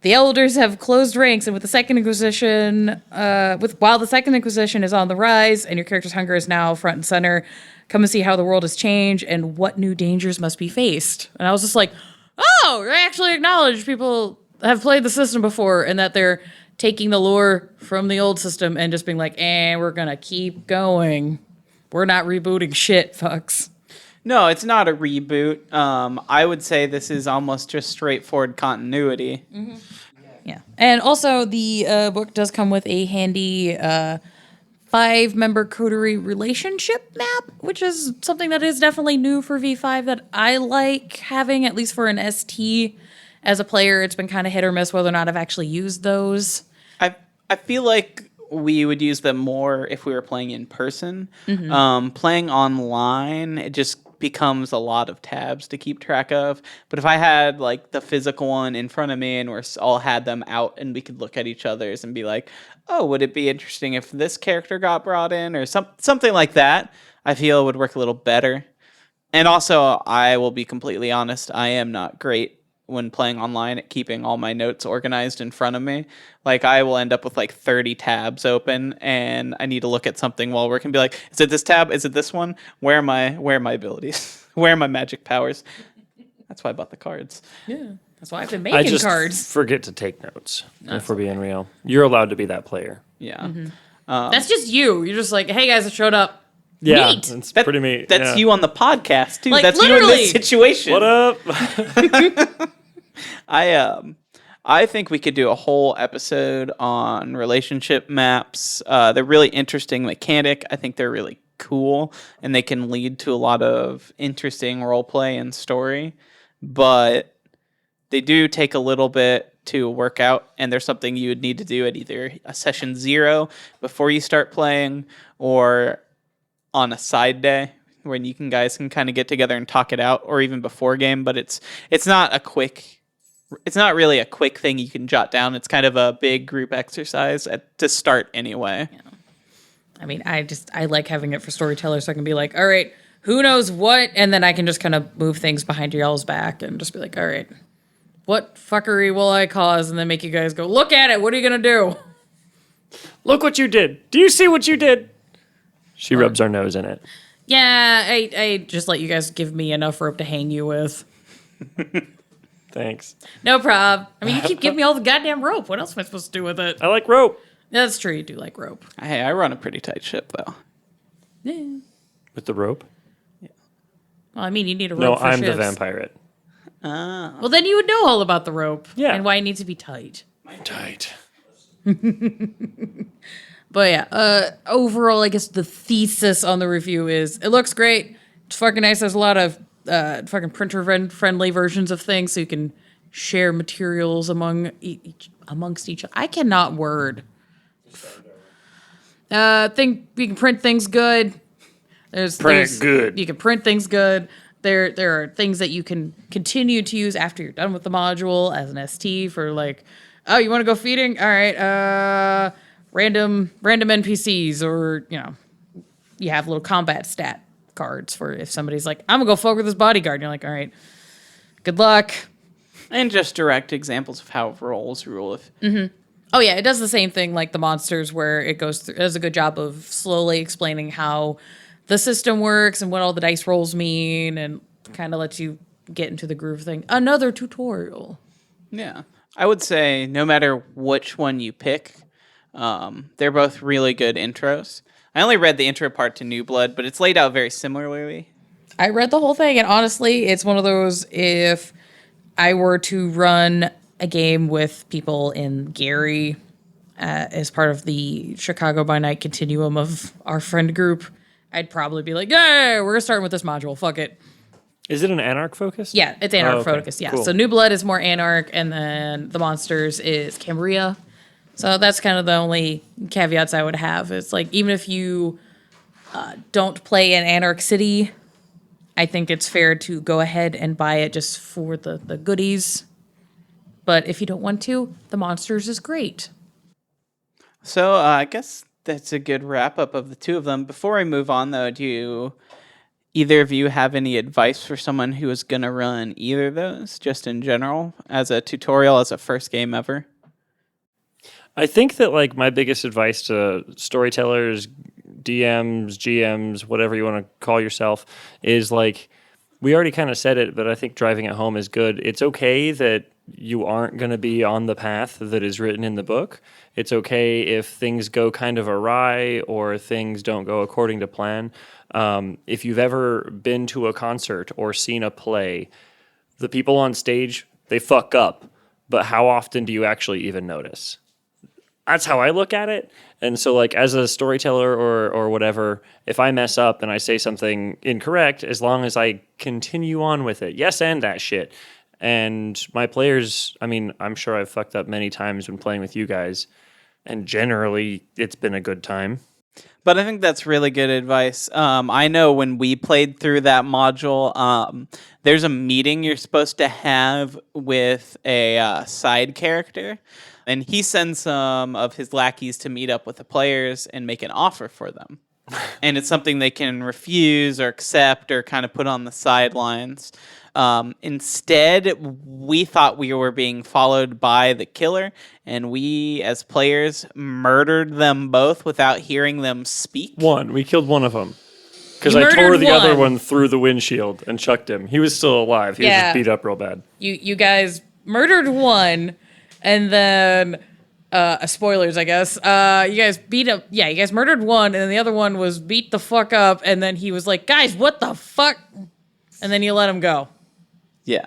The elders have closed ranks, and with the Second Inquisition, while the Second Inquisition is on the rise, and your character's hunger is now front and center, come and see how the world has changed and what new dangers must be faced. And I was just like, oh, they actually acknowledge people have played the system before, and that they're taking the lore from the old system and just being like, we're gonna keep going. We're not rebooting shit, fucks. No, it's not a reboot. I would say this is almost just straightforward continuity. Mm-hmm. Yeah. And also, the book does come with a handy 5-member coterie relationship map, which is something that is definitely new for V5 that I like having, at least for an ST. As a player, it's been kind of hit or miss whether or not I've actually used those. I feel like we would use them more if we were playing in person. Mm-hmm. Playing online, it just becomes a lot of tabs to keep track of. But if I had like the physical one in front of me and we all had them out and we could look at each other's and be like, oh, would it be interesting if this character got brought in or something like that, I feel would work a little better. And also, I will be completely honest, I am not great when playing online at keeping all my notes organized in front of me. Like, I will end up with like 30 tabs open, and I need to look at something while working and be like, is it this tab? Is it this one? Where are my abilities? Where are my magic powers? That's why I bought the cards. Yeah. That's why I've been I making just cards. forget to take notes, if we're being real. You're allowed to be that player. Yeah. That's just you. You're just like, hey guys, I showed up. Yeah, Neat. it's pretty neat. That's yeah. you on the podcast too. Like, That's you in literally. this situation. What up? I think we could do a whole episode on relationship maps. They're really interesting mechanic. I think they're really cool, and they can lead to a lot of interesting role play and story. But they do take a little bit to work out, and there's something you would need to do at either a session 0 before you start playing, or on a side day when you guys can kind of get together and talk it out, or even before game. But it's not really a quick thing you can jot down. It's kind of a big group exercise to start anyway. Yeah. I mean, I like having it for storytellers, so I can be like, all right, who knows what, and then I can just kind of move things behind y'all's back and just be like, all right, what fuckery will I cause? And then make you guys go, look at it. What are you gonna do? Look what you did. Do you see what you did? She rubs her nose in it. Yeah, I just let you guys give me enough rope to hang you with. Thanks. No problem. I mean, you keep giving me all the goddamn rope. What else am I supposed to do with it? I like rope. That's true. You do like rope. Hey, I run a pretty tight ship though. Yeah. With the rope? Well, I mean, you need a rope No, for I'm the ships. vampire. Well, then you would know all about the rope. Yeah. And why it needs to be tight. Tight. But yeah, overall, I guess the thesis on the review is it looks great. It's fucking nice. There's a lot of fucking printer-friendly versions of things, so you can share materials amongst each other. I cannot word. Think you can print things good. There's good. You can print things good. There are things that you can continue to use after you're done with the module as an ST for like, oh, you want to go feeding? All right, random NPCs, or you have little combat stat cards for if somebody's like, I'm gonna go fuck with this bodyguard. And you're like, all right, good luck. And just direct examples of how roles rule. Oh yeah, it does the same thing like the monsters, where it goes through. It does a good job of slowly explaining how the system works and what all the dice rolls mean, and kind of lets you get into the groove thing. Another tutorial. Yeah. I would say no matter which one you pick, they're both really good intros. I only read the intro part to New Blood, but it's laid out very similarly. I read the whole thing, and honestly, it's one of those, if I were to run a game with people in Gary as part of the Chicago by Night continuum of our friend group, I'd probably be like, yeah, we're starting with this module. Fuck it. Is it an Anarch focus? Yeah, it's Anarch okay. focus. Yeah. Cool. So New Blood is more Anarch, and then the monsters is Cambria. So that's kind of the only caveats I would have. It's like, even if you don't play in Anarch City, I think it's fair to go ahead and buy it just for the goodies. But if you don't want to, the monsters is great. So I guess that's a good wrap up of the two of them. Before I move on, though, do either of you have any advice for someone who is going to run either of those, just in general, as a tutorial, as a first game ever? I think that like my biggest advice to storytellers, DMs, GMs, whatever you want to call yourself, is like, we already kind of said it, but I think driving it home is good. It's okay that you aren't going to be on the path that is written in the book. It's okay if things go kind of awry or things don't go according to plan. If you've ever been to a concert or seen a play, the people on stage, they fuck up, but how often do you actually even notice? That's how I look at it. And so like as a storyteller or whatever, if I mess up and I say something incorrect, as long as I continue on with it, yes, and that shit. And my players, I mean, I'm sure I've fucked up many times when playing with you guys, and generally it's been a good time. But I think that's really good advice. I know when we played through that module, there's a meeting you're supposed to have with a side character, and he sends some of his lackeys to meet up with the players and make an offer for them. And it's something they can refuse or accept or kind of put on the sidelines. Instead, we thought we were being followed by the killer, and we, as players, murdered them both without hearing them speak. We killed one of them. Because You I tore murdered the other one. one through the windshield and chucked him. He was still alive. He was Yeah. just beat up real bad. You guys murdered one, and then spoilers, I guess. You guys you guys murdered one, and then the other one was beat the fuck up, and then he was like, guys, what the fuck? And then you let him go. Yeah.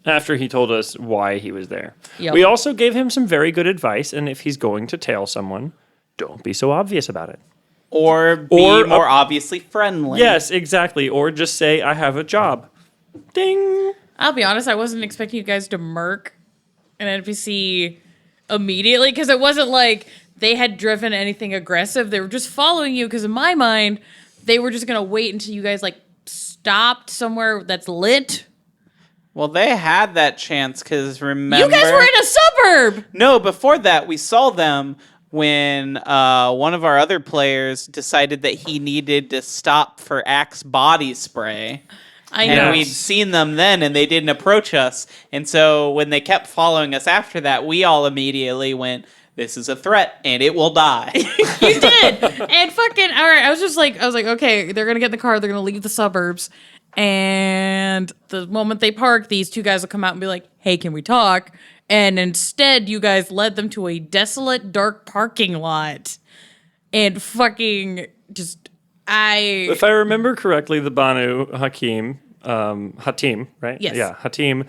After he told us why he was there. Yep. We also gave him some very good advice, and if he's going to tail someone, don't be so obvious about it. Or be more obviously friendly. Yes, exactly. Or just say, I have a job. Ding. I'll be honest, I wasn't expecting you guys to murk an NPC immediately, because it wasn't like they had driven anything aggressive. They were just following you, because in my mind, they were just going to wait until you guys, like, stopped somewhere that's lit. Well, they had that chance, because remember... You guys were in a suburb! No, before that, we saw them when one of our other players decided that he needed to stop for Axe body spray. I know. And we'd seen them then, and they didn't approach us. And so when they kept following us after that, we all immediately went, this is a threat, and it will die. You did! And fucking, all right, I was like, okay, they're going to get in the car, they're going to leave the suburbs. And the moment they park, these two guys will come out and be like, hey, can we talk? And instead, you guys led them to a desolate, dark parking lot. And fucking just, If I remember correctly, the Banu Hatim, right? Yes. Yeah, Hatim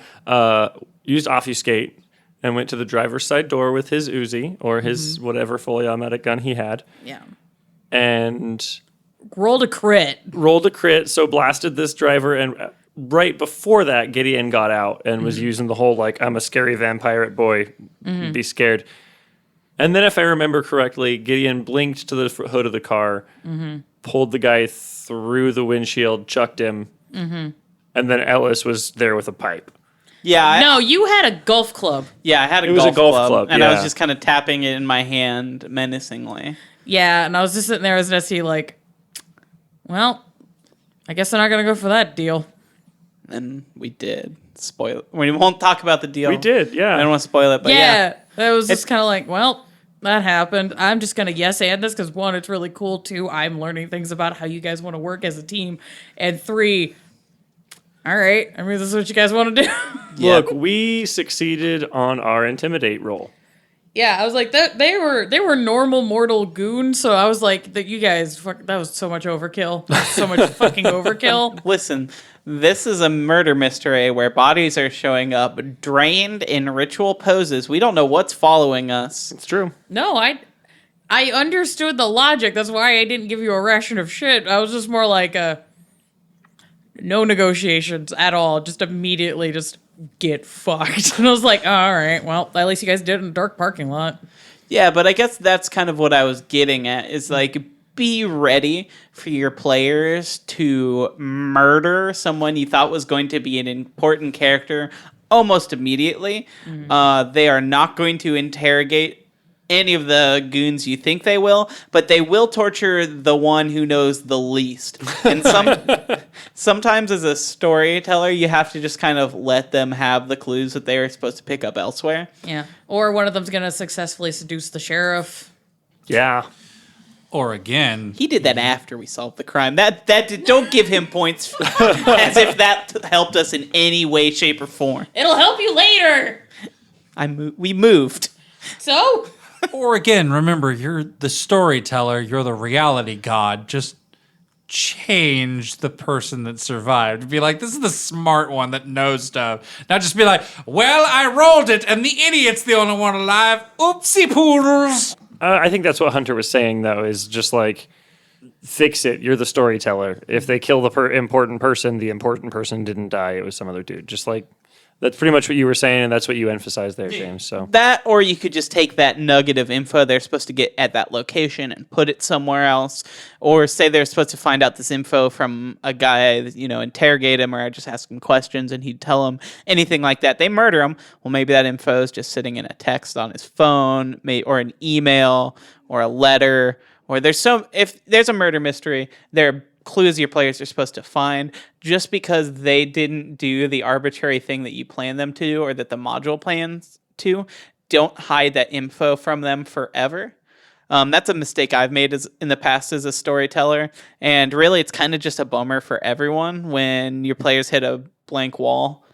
used Obfuscate and went to the driver's side door with his Uzi or his whatever fully automatic gun he had. Yeah. And... rolled a crit, so blasted this driver, and right before that, Gideon got out and was using the whole, like, I'm a scary vampire boy, be scared. And then if I remember correctly, Gideon blinked to the hood of the car, pulled the guy through the windshield, chucked him, and then Ellis was there with a pipe. Yeah. No, you had a golf club. Yeah, I had It was a golf club, and I was yeah. just kind of tapping it in my hand menacingly. Yeah, and I was just sitting there as an SE like, well, I guess they're not going to go for that deal. And we did. Spoil it. We won't talk about the deal. We did, yeah. I don't want to spoil it, but yeah. It was just kind of like, well, that happened. I'm just going to yes and this because, one, it's really cool. Two, I'm learning things about how you guys want to work as a team. And three, all right, I mean, this is what you guys want to do. Look, we succeeded on our Intimidate roll. Yeah, I was like, they were normal mortal goons, so I was like, that you guys, that was so much overkill. So much fucking overkill. Listen, this is a murder mystery where bodies are showing up drained in ritual poses. We don't know what's following us. It's true. No, I understood the logic. That's why I didn't give you a ration of shit. I was just more like, no negotiations at all. Just immediately just get fucked. And I was like, all right, well, at least you guys did it in a dark parking lot. Yeah, but I guess that's kind of what I was getting at, is like, be ready for your players to murder someone you thought was going to be an important character almost immediately. They are not going to interrogate any of the goons you think they will, but they will torture the one who knows the least. And sometimes as a storyteller, you have to just kind of let them have the clues that they are supposed to pick up elsewhere. Yeah. Or one of them's going to successfully seduce the sheriff. Yeah. Or again, He did that after we solved the crime. Don't give him points as if that helped us in any way, shape, or form. It'll help you later. We moved. So? or again, remember, you're the storyteller, you're the reality god. Just change the person that survived. Be like, this is the smart one that knows stuff. Not just be like, well, I rolled it and the idiot's the only one alive. Oopsie poodles. I think that's what Hunter was saying, though, is just like, fix it. You're the storyteller. If they kill the important person didn't die. It was some other dude. Just like, that's pretty much what you were saying, and that's what you emphasized there, James. So That, or you could just take that nugget of info they're supposed to get at that location and put it somewhere else. Or say they're supposed to find out this info from a guy, interrogate him or just ask him questions and he'd tell them anything like that. They murder him. Well, maybe that info is just sitting in a text on his phone, or an email or a letter. Or if there's a murder mystery, there are clues your players are supposed to find. Just because they didn't do the arbitrary thing that you plan them to do or that the module plans to, don't hide that info from them forever. That's a mistake I've made in the past as a storyteller. And really, it's kind of just a bummer for everyone when your players hit a blank wall.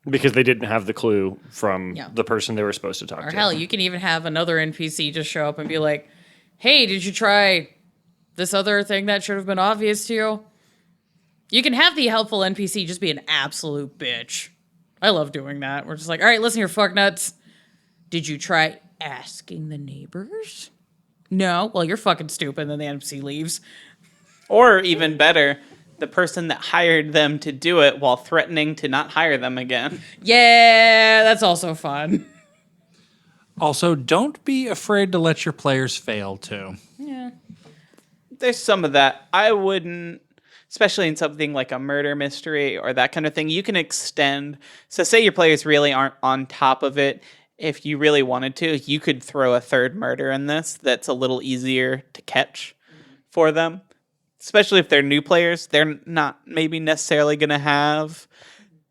Because they didn't have the clue from Yeah. the person they were supposed to talk Or to. hell, you can even have another NPC just show up and be like, hey, did you try this other thing that should have been obvious to you? You can have the helpful NPC just be an absolute bitch. I love doing that. We're just like, all right, listen here, fucknuts. Did you try asking the neighbors? No? Well, you're fucking stupid. And then the NPC leaves. Or even better, the person that hired them to do it while threatening to not hire them again. Yeah, that's also fun. Also, don't be afraid to let your players fail too. Yeah. There's some of that. I wouldn't, especially in something like a murder mystery or that kind of thing, you can extend. So say your players really aren't on top of it. If you really wanted to, you could throw a third murder in this that's a little easier to catch for them. Especially if they're new players, they're not maybe necessarily going to have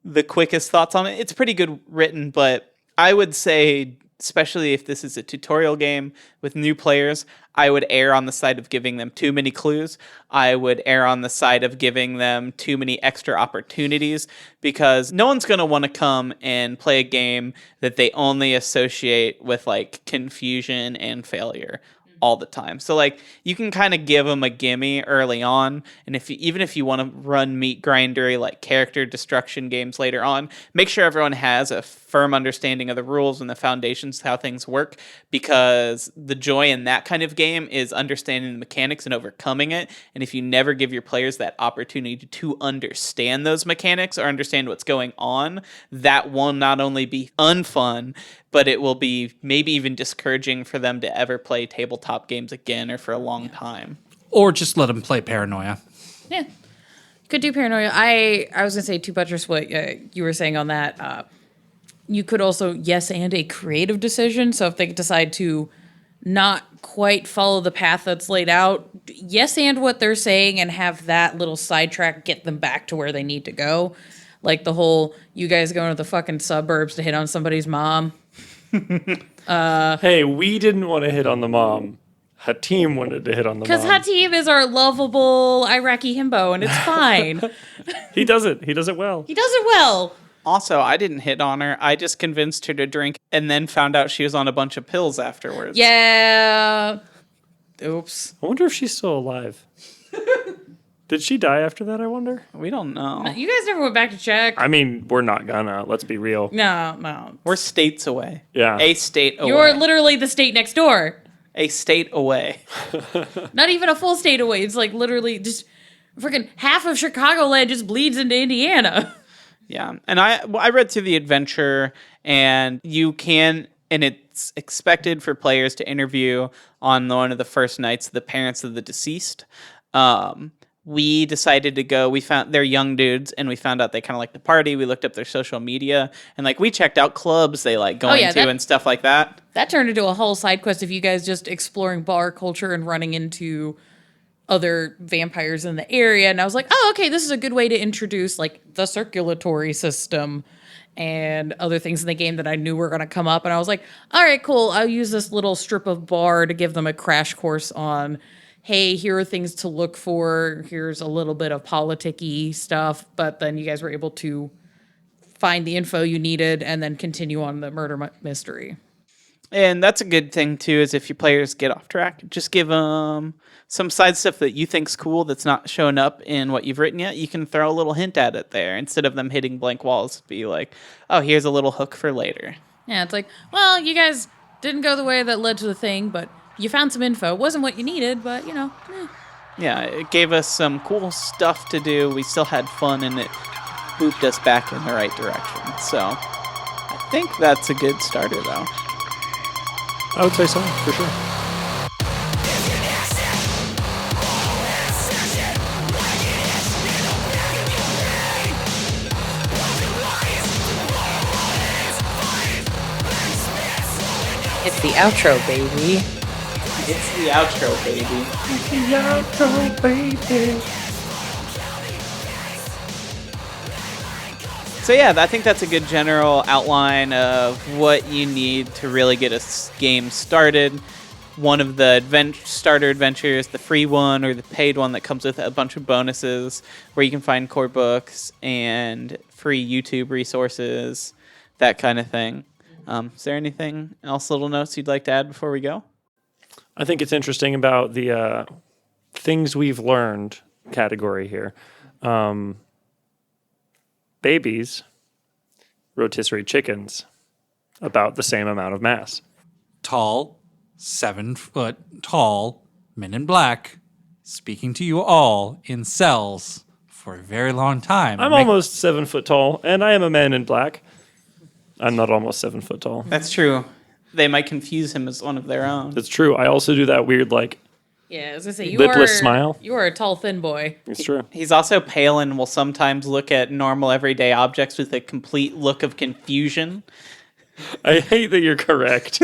the quickest thoughts on it. It's pretty good written, but I would say, especially if this is a tutorial game with new players, I would err on the side of giving them too many clues. I would err on the side of giving them too many extra opportunities, because no one's going to want to come and play a game that they only associate with like confusion and failure all the time. So like you can kind of give them a gimme early on, and even if you want to run meat grindery like character destruction games later on, make sure everyone has a firm understanding of the rules and the foundations, how things work, because the joy in that kind of game is understanding the mechanics and overcoming it. And if you never give your players that opportunity to understand those mechanics or understand what's going on, that will not only be unfun, but it will be maybe even discouraging for them to ever play tabletop games again or for a long time. Or just let them play Paranoia. Yeah. Could do Paranoia. I was going to say, to buttress what you were saying on that, you could also yes and a creative decision. So if they decide to not quite follow the path that's laid out, yes and what they're saying and have that little sidetrack get them back to where they need to go. Like the whole, you guys going to the fucking suburbs to hit on somebody's mom. Hey, we didn't want to hit on the mom. Hatim wanted to hit on the mom. Because Hatim is our lovable Iraqi himbo, and it's fine. He does it. He does it well. He does it well. Also, I didn't hit on her. I just convinced her to drink and then found out she was on a bunch of pills afterwards. Yeah. Oops. I wonder if she's still alive. Did she die after that, I wonder? We don't know. You guys never went back to check? I mean, we're not gonna. Let's be real. No. We're states away. Yeah. A state away. You're literally the state next door. A state away. Not even a full state away. It's like literally just freaking half of Chicagoland just bleeds into Indiana. Yeah. And I read through the adventure, and you can, and it's expected for players to interview on one of the first nights the parents of the deceased. We decided to go. They're young dudes, and we found out they kind of like to party. We looked up their social media, and like we checked out clubs they like going to and stuff like that. That turned into a whole side quest of you guys just exploring bar culture and running into other vampires in the area. And I was like, oh, okay, this is a good way to introduce like the circulatory system and other things in the game that I knew were going to come up. And I was like, all right, cool. I'll use this little strip of bar to give them a crash course on, hey, here are things to look for. Here's a little bit of politic-y stuff. But then you guys were able to find the info you needed and then continue on the murder mystery. And that's a good thing, too, is if your players get off track, just give them some side stuff that you think's cool that's not showing up in what you've written yet. You can throw a little hint at it there instead of them hitting blank walls. Be like, oh, here's a little hook for later. Yeah, it's like, well, you guys didn't go the way that led to the thing, but you found some info. It wasn't what you needed, but, you know. Yeah, it gave us some cool stuff to do. We still had fun, and it booped us back in the right direction. So I think that's a good starter, though. I would say so, for sure. It's the outro, baby. It's the outro, baby. The outro, baby. So yeah, I think that's a good general outline of what you need to really get a game started. one of the starter adventures, the free one or the paid one that comes with a bunch of bonuses where you can find core books and free YouTube resources, that kind of thing. Is there anything else, little notes you'd like to add before we go? I think it's interesting about the things we've learned category here. Babies, rotisserie chickens, about the same amount of mass. Tall, 7 foot tall, men in black, speaking to you all in cells for a very long time. I'm almost 7 foot tall, and I am a man in black. I'm not almost 7 foot tall. That's true. They might confuse him as one of their own. That's true. I also do that weird, like, Yeah, I was gonna say you lipless smile. You are a tall, thin boy. It's true. He's also pale and will sometimes look at normal everyday objects with a complete look of confusion. I hate that you're correct.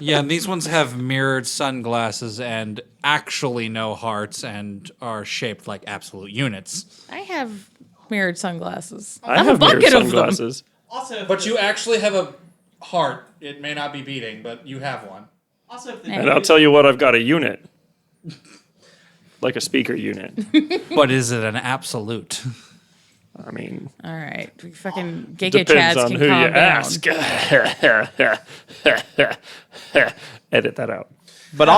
Yeah, and these ones have mirrored sunglasses and actually no hearts and are shaped like absolute units. I have mirrored sunglasses. I have mirrored bucket of them. sunglasses. Also, But you actually have a heart. It may not be beating, but you have one. also if And I'll tell you what, I've got a unit. Like a speaker unit. But is it an absolute? I mean, All right, we fucking Gay depends Chads on can who calm you down. ask. Edit that out. But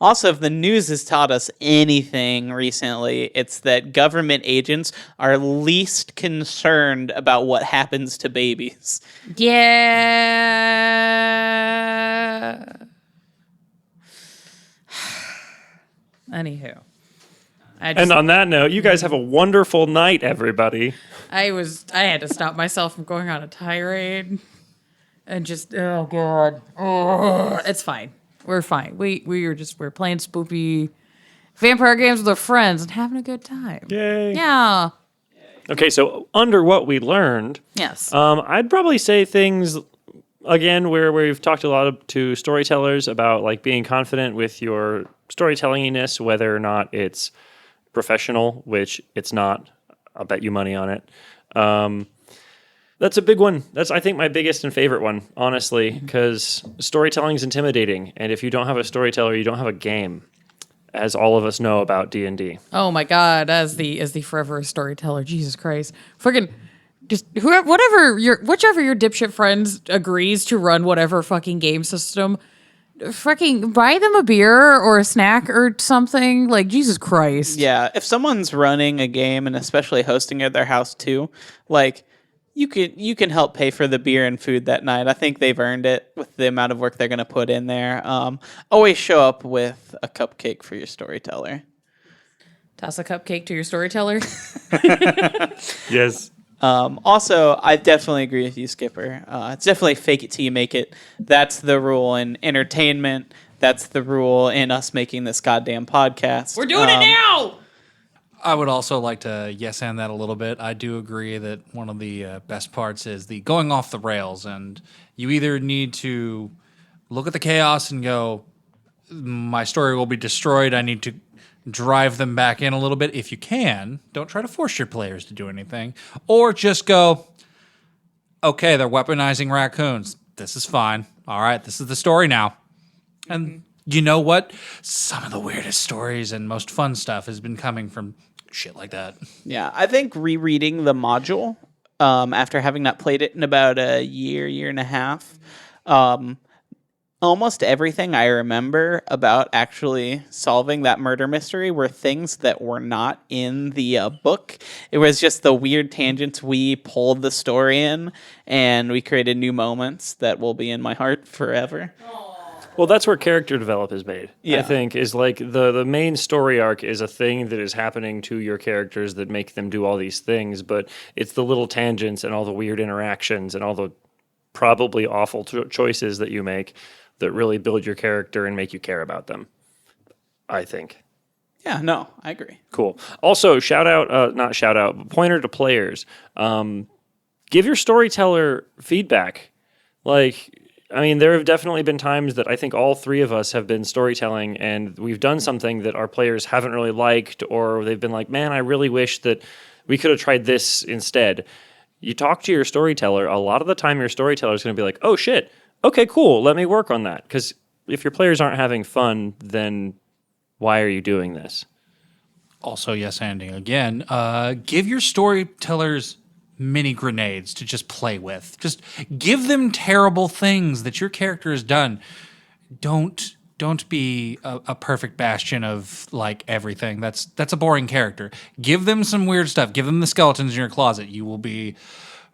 also, if the news has taught us anything recently, it's that government agents are least concerned about what happens to babies. Yeah. Anywho, And on that note, you guys have a wonderful night, everybody. I had to stop myself from going on a tirade, and just oh god, it's fine. We're fine. We're playing spoopy vampire games with our friends and having a good time. Yay. Yeah. Okay, so under what we learned, Yes. I'd probably say things again where we've talked a lot to storytellers about like being confident with your storytellinginess, whether or not it's professional, which it's not. I'll bet you money on it. That's a big one. That's, I think, my biggest and favorite one, honestly, because storytelling is intimidating, and if you don't have a storyteller, you don't have a game, as all of us know about D&D. Oh my god, as the forever storyteller, Jesus Christ. Fucking just whichever your dipshit friends agrees to run whatever fucking game system, fucking buy them a beer or a snack or something. Like, Jesus Christ. Yeah, if someone's running a game and especially hosting at their house too, like you can help pay for the beer and food that night. I think they've earned it with the amount of work they're going to put in there. Always show up with a cupcake for your storyteller. Toss a cupcake to your storyteller. Yes. Also, I definitely agree with you, Skipper. It's definitely fake it till you make it. That's the rule in entertainment. That's the rule in us making this goddamn podcast. We're doing it now! I would also like to yes-and that a little bit. I do agree that one of the best parts is the going off the rails, and you either need to look at the chaos and go, my story will be destroyed, I need to drive them back in a little bit. If you can, don't try to force your players to do anything, or just go, okay, they're weaponizing raccoons. This is fine. All right, this is the story now. And you know what? Some of the weirdest stories and most fun stuff has been coming from shit like that. Yeah, I think rereading the module after having not played it in about a year and a half, almost everything I remember about actually solving that murder mystery were things that were not in the book. It was just the weird tangents we pulled the story in, and we created new moments that will be in my heart forever. Well, that's where character develop is made. Yeah. I think is like the main story arc is a thing that is happening to your characters that make them do all these things, but it's the little tangents and all the weird interactions and all the probably awful choices that you make that really build your character and make you care about them, I think. Yeah, no, I agree. Cool. Also, not shout out, but pointer to players. Give your storyteller feedback. Like, I mean, there have definitely been times that I think all three of us have been storytelling and we've done something that our players haven't really liked, or they've been like, man, I really wish that we could have tried this instead. You talk to your storyteller, a lot of the time your storyteller is going to be like, oh shit, okay, cool, let me work on that. Because if your players aren't having fun, then why are you doing this? Also, yes, Andy, again, give your storytellers mini grenades to just play with. Just give them terrible things that your character has done. Don't be a perfect bastion of like everything. That's a boring character. Give them some weird stuff. Give them the skeletons in your closet. You will be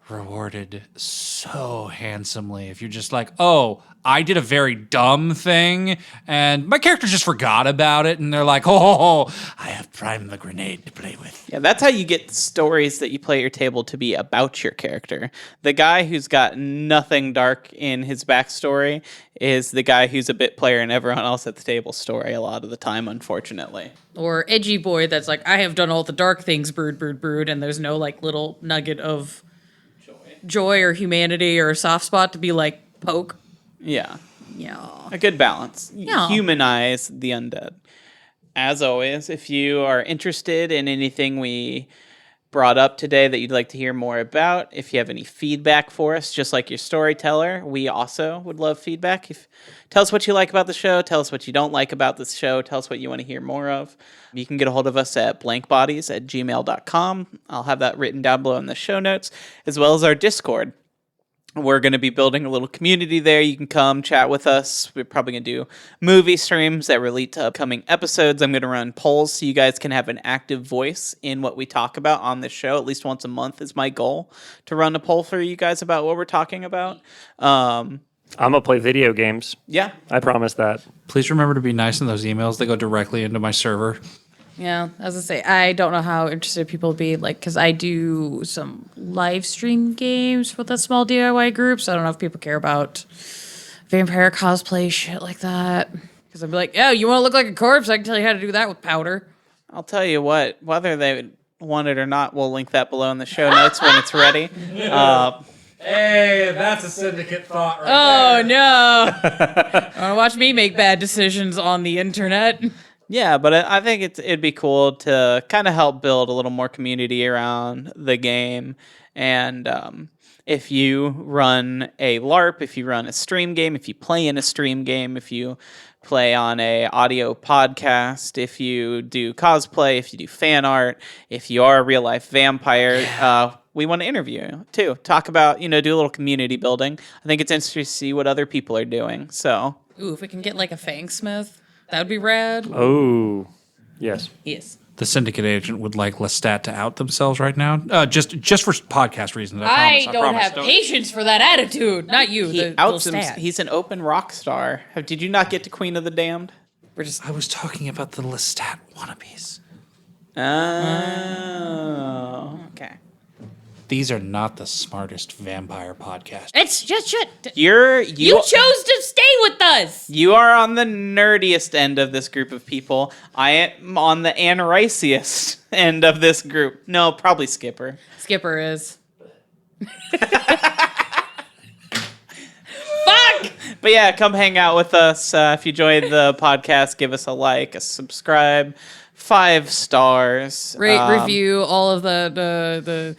rewarded so handsomely if you're just like, oh, I did a very dumb thing and my character just forgot about it, and they're like, oh, I have primed the grenade to play with. Yeah, that's how you get stories that you play at your table to be about your character. The guy who's got nothing dark in his backstory is the guy who's a bit player and everyone else at the table story a lot of the time, unfortunately. Or edgy boy that's like, I have done all the dark things, brood, and there's no like little nugget of joy or humanity or a soft spot to be like poke. Yeah. Yeah. A good balance. Yeah. Humanize the undead. As always, if you are interested in anything we brought up today that you'd like to hear more about, if you have any feedback for us, just like your storyteller, we also would love feedback. Tell us what you like about the show. Tell us what you don't like about the show. Tell us what you want to hear more of. You can get a hold of us at blankbodies@gmail.com. I'll have that written down below in the show notes, as well as our Discord. We're going to be building a little community there. You can come chat with us. We're probably going to do movie streams that relate to upcoming episodes. I'm going to run polls so you guys can have an active voice in what we talk about on this show. At least once a month is my goal, to run a poll for you guys about what we're talking about. I'm going to play video games. Yeah. I promise that. Please remember to be nice in those emails. They go directly into my server. Yeah, as I say, I don't know how interested people would be, like, because I do some live stream games with a small DIY group, so I don't know if people care about vampire cosplay, shit like that. Because I'd be like, yeah, you want to look like a corpse? I can tell you how to do that with powder. I'll tell you what, whether they want it or not, we'll link that below in the show notes when it's ready. Hey, that's a syndicate thought Oh, no. Want to watch me make bad decisions on the internet? Yeah, but I think it'd be cool to kind of help build a little more community around the game. And if you run a LARP, if you run a stream game, if you play in a stream game, if you play on a audio podcast, if you do cosplay, if you do fan art, if you are a real life vampire, we want to interview you too. Talk about, do a little community building. I think it's interesting to see what other people are doing. So, Ooh, if we can get like a fangsmith, that would be rad. Oh, yes. Yes. The syndicate agent would like Lestat to out themselves right now. Just for podcast reasons. I I don't promise. have patience for that attitude. Not you. he the outs little him. stat. He's an open rock star. Did you not get to Queen of the Damned? We're just. I was talking about the Lestat wannabes. Oh, okay. These are not the smartest vampire podcasts. It's just shit. You You chose to stay with us. You are on the nerdiest end of this group of people. I am on the anariciest end of this group. No, probably Skipper. Skipper is. Fuck! But yeah, come hang out with us. If you enjoyed the podcast, give us a like, a subscribe, 5 stars. Rate, review, all of the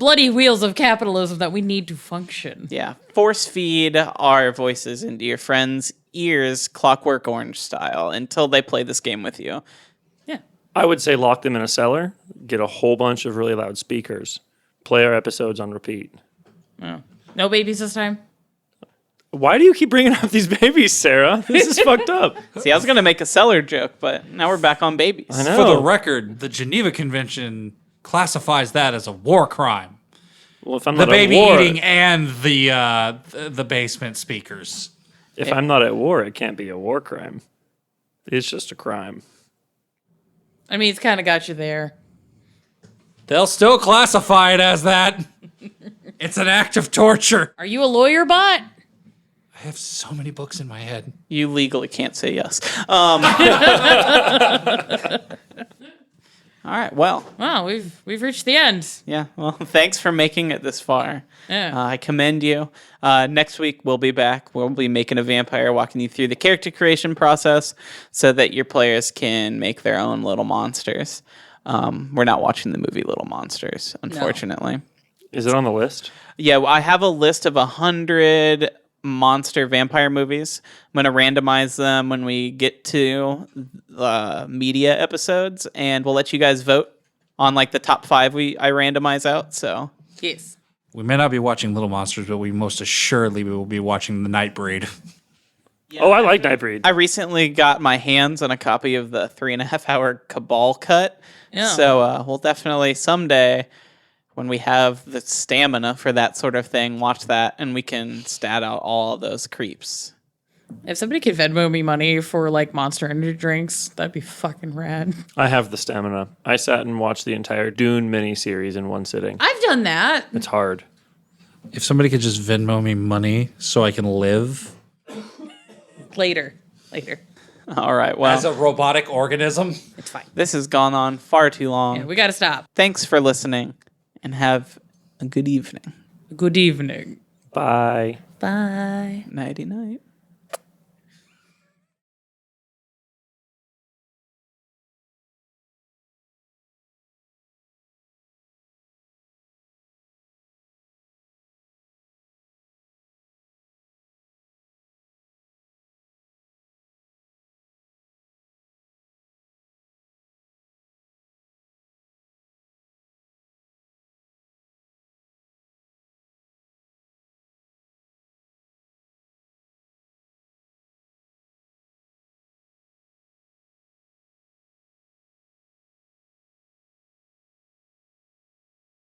bloody wheels of capitalism that we need to function. Yeah, force feed our voices into your friends' ears, Clockwork Orange style, until they play this game with you. Yeah. I would say lock them in a cellar, get a whole bunch of really loud speakers, play our episodes on repeat. Oh. No babies this time? Why do you keep bringing up these babies, Sarah? This is fucked up. See, I was going to make a cellar joke, but now we're back on babies. I know. For the record, the Geneva Convention classifies that as a war crime. Well, if I'm The not baby at war, eating and the basement speakers. if I'm not at war, it can't be a war crime. It's just a crime. I mean, it's kind of got you there. They'll still classify it as that. It's an act of torture. Are you a lawyer bot? I have so many books in my head. You legally can't say yes. All right, well. Wow, we've reached the end. Yeah, well, thanks for making it this far. Yeah. I commend you. Next week, we'll be back. We'll be making a vampire, walking you through the character creation process so that your players can make their own little monsters. We're not watching the movie Little Monsters, unfortunately. Is it on the list? Yeah, well, I have a list of 100 monster vampire movies. I'm going to randomize them when we get to media episodes, and we'll let you guys vote on like the top 5 I randomize out. So Yes. We may not be watching Little Monsters, but we most assuredly will be watching The Nightbreed. Oh, I like Nightbreed. I recently got my hands on a copy of the 3.5-hour Cabal cut. Yeah. So we'll definitely someday, when we have the stamina for that sort of thing, watch that, and we can stat out all those creeps. If somebody could Venmo me money for like Monster Energy drinks, that'd be fucking rad. I have the stamina. I sat and watched the entire Dune miniseries in one sitting. I've done that. It's hard. If somebody could just Venmo me money so I can live Later. All right, well, as a robotic organism. It's fine. this has gone on far too long. Yeah, we gotta stop. Thanks for listening, and have a good evening. Good evening. Bye. Bye. Nighty night.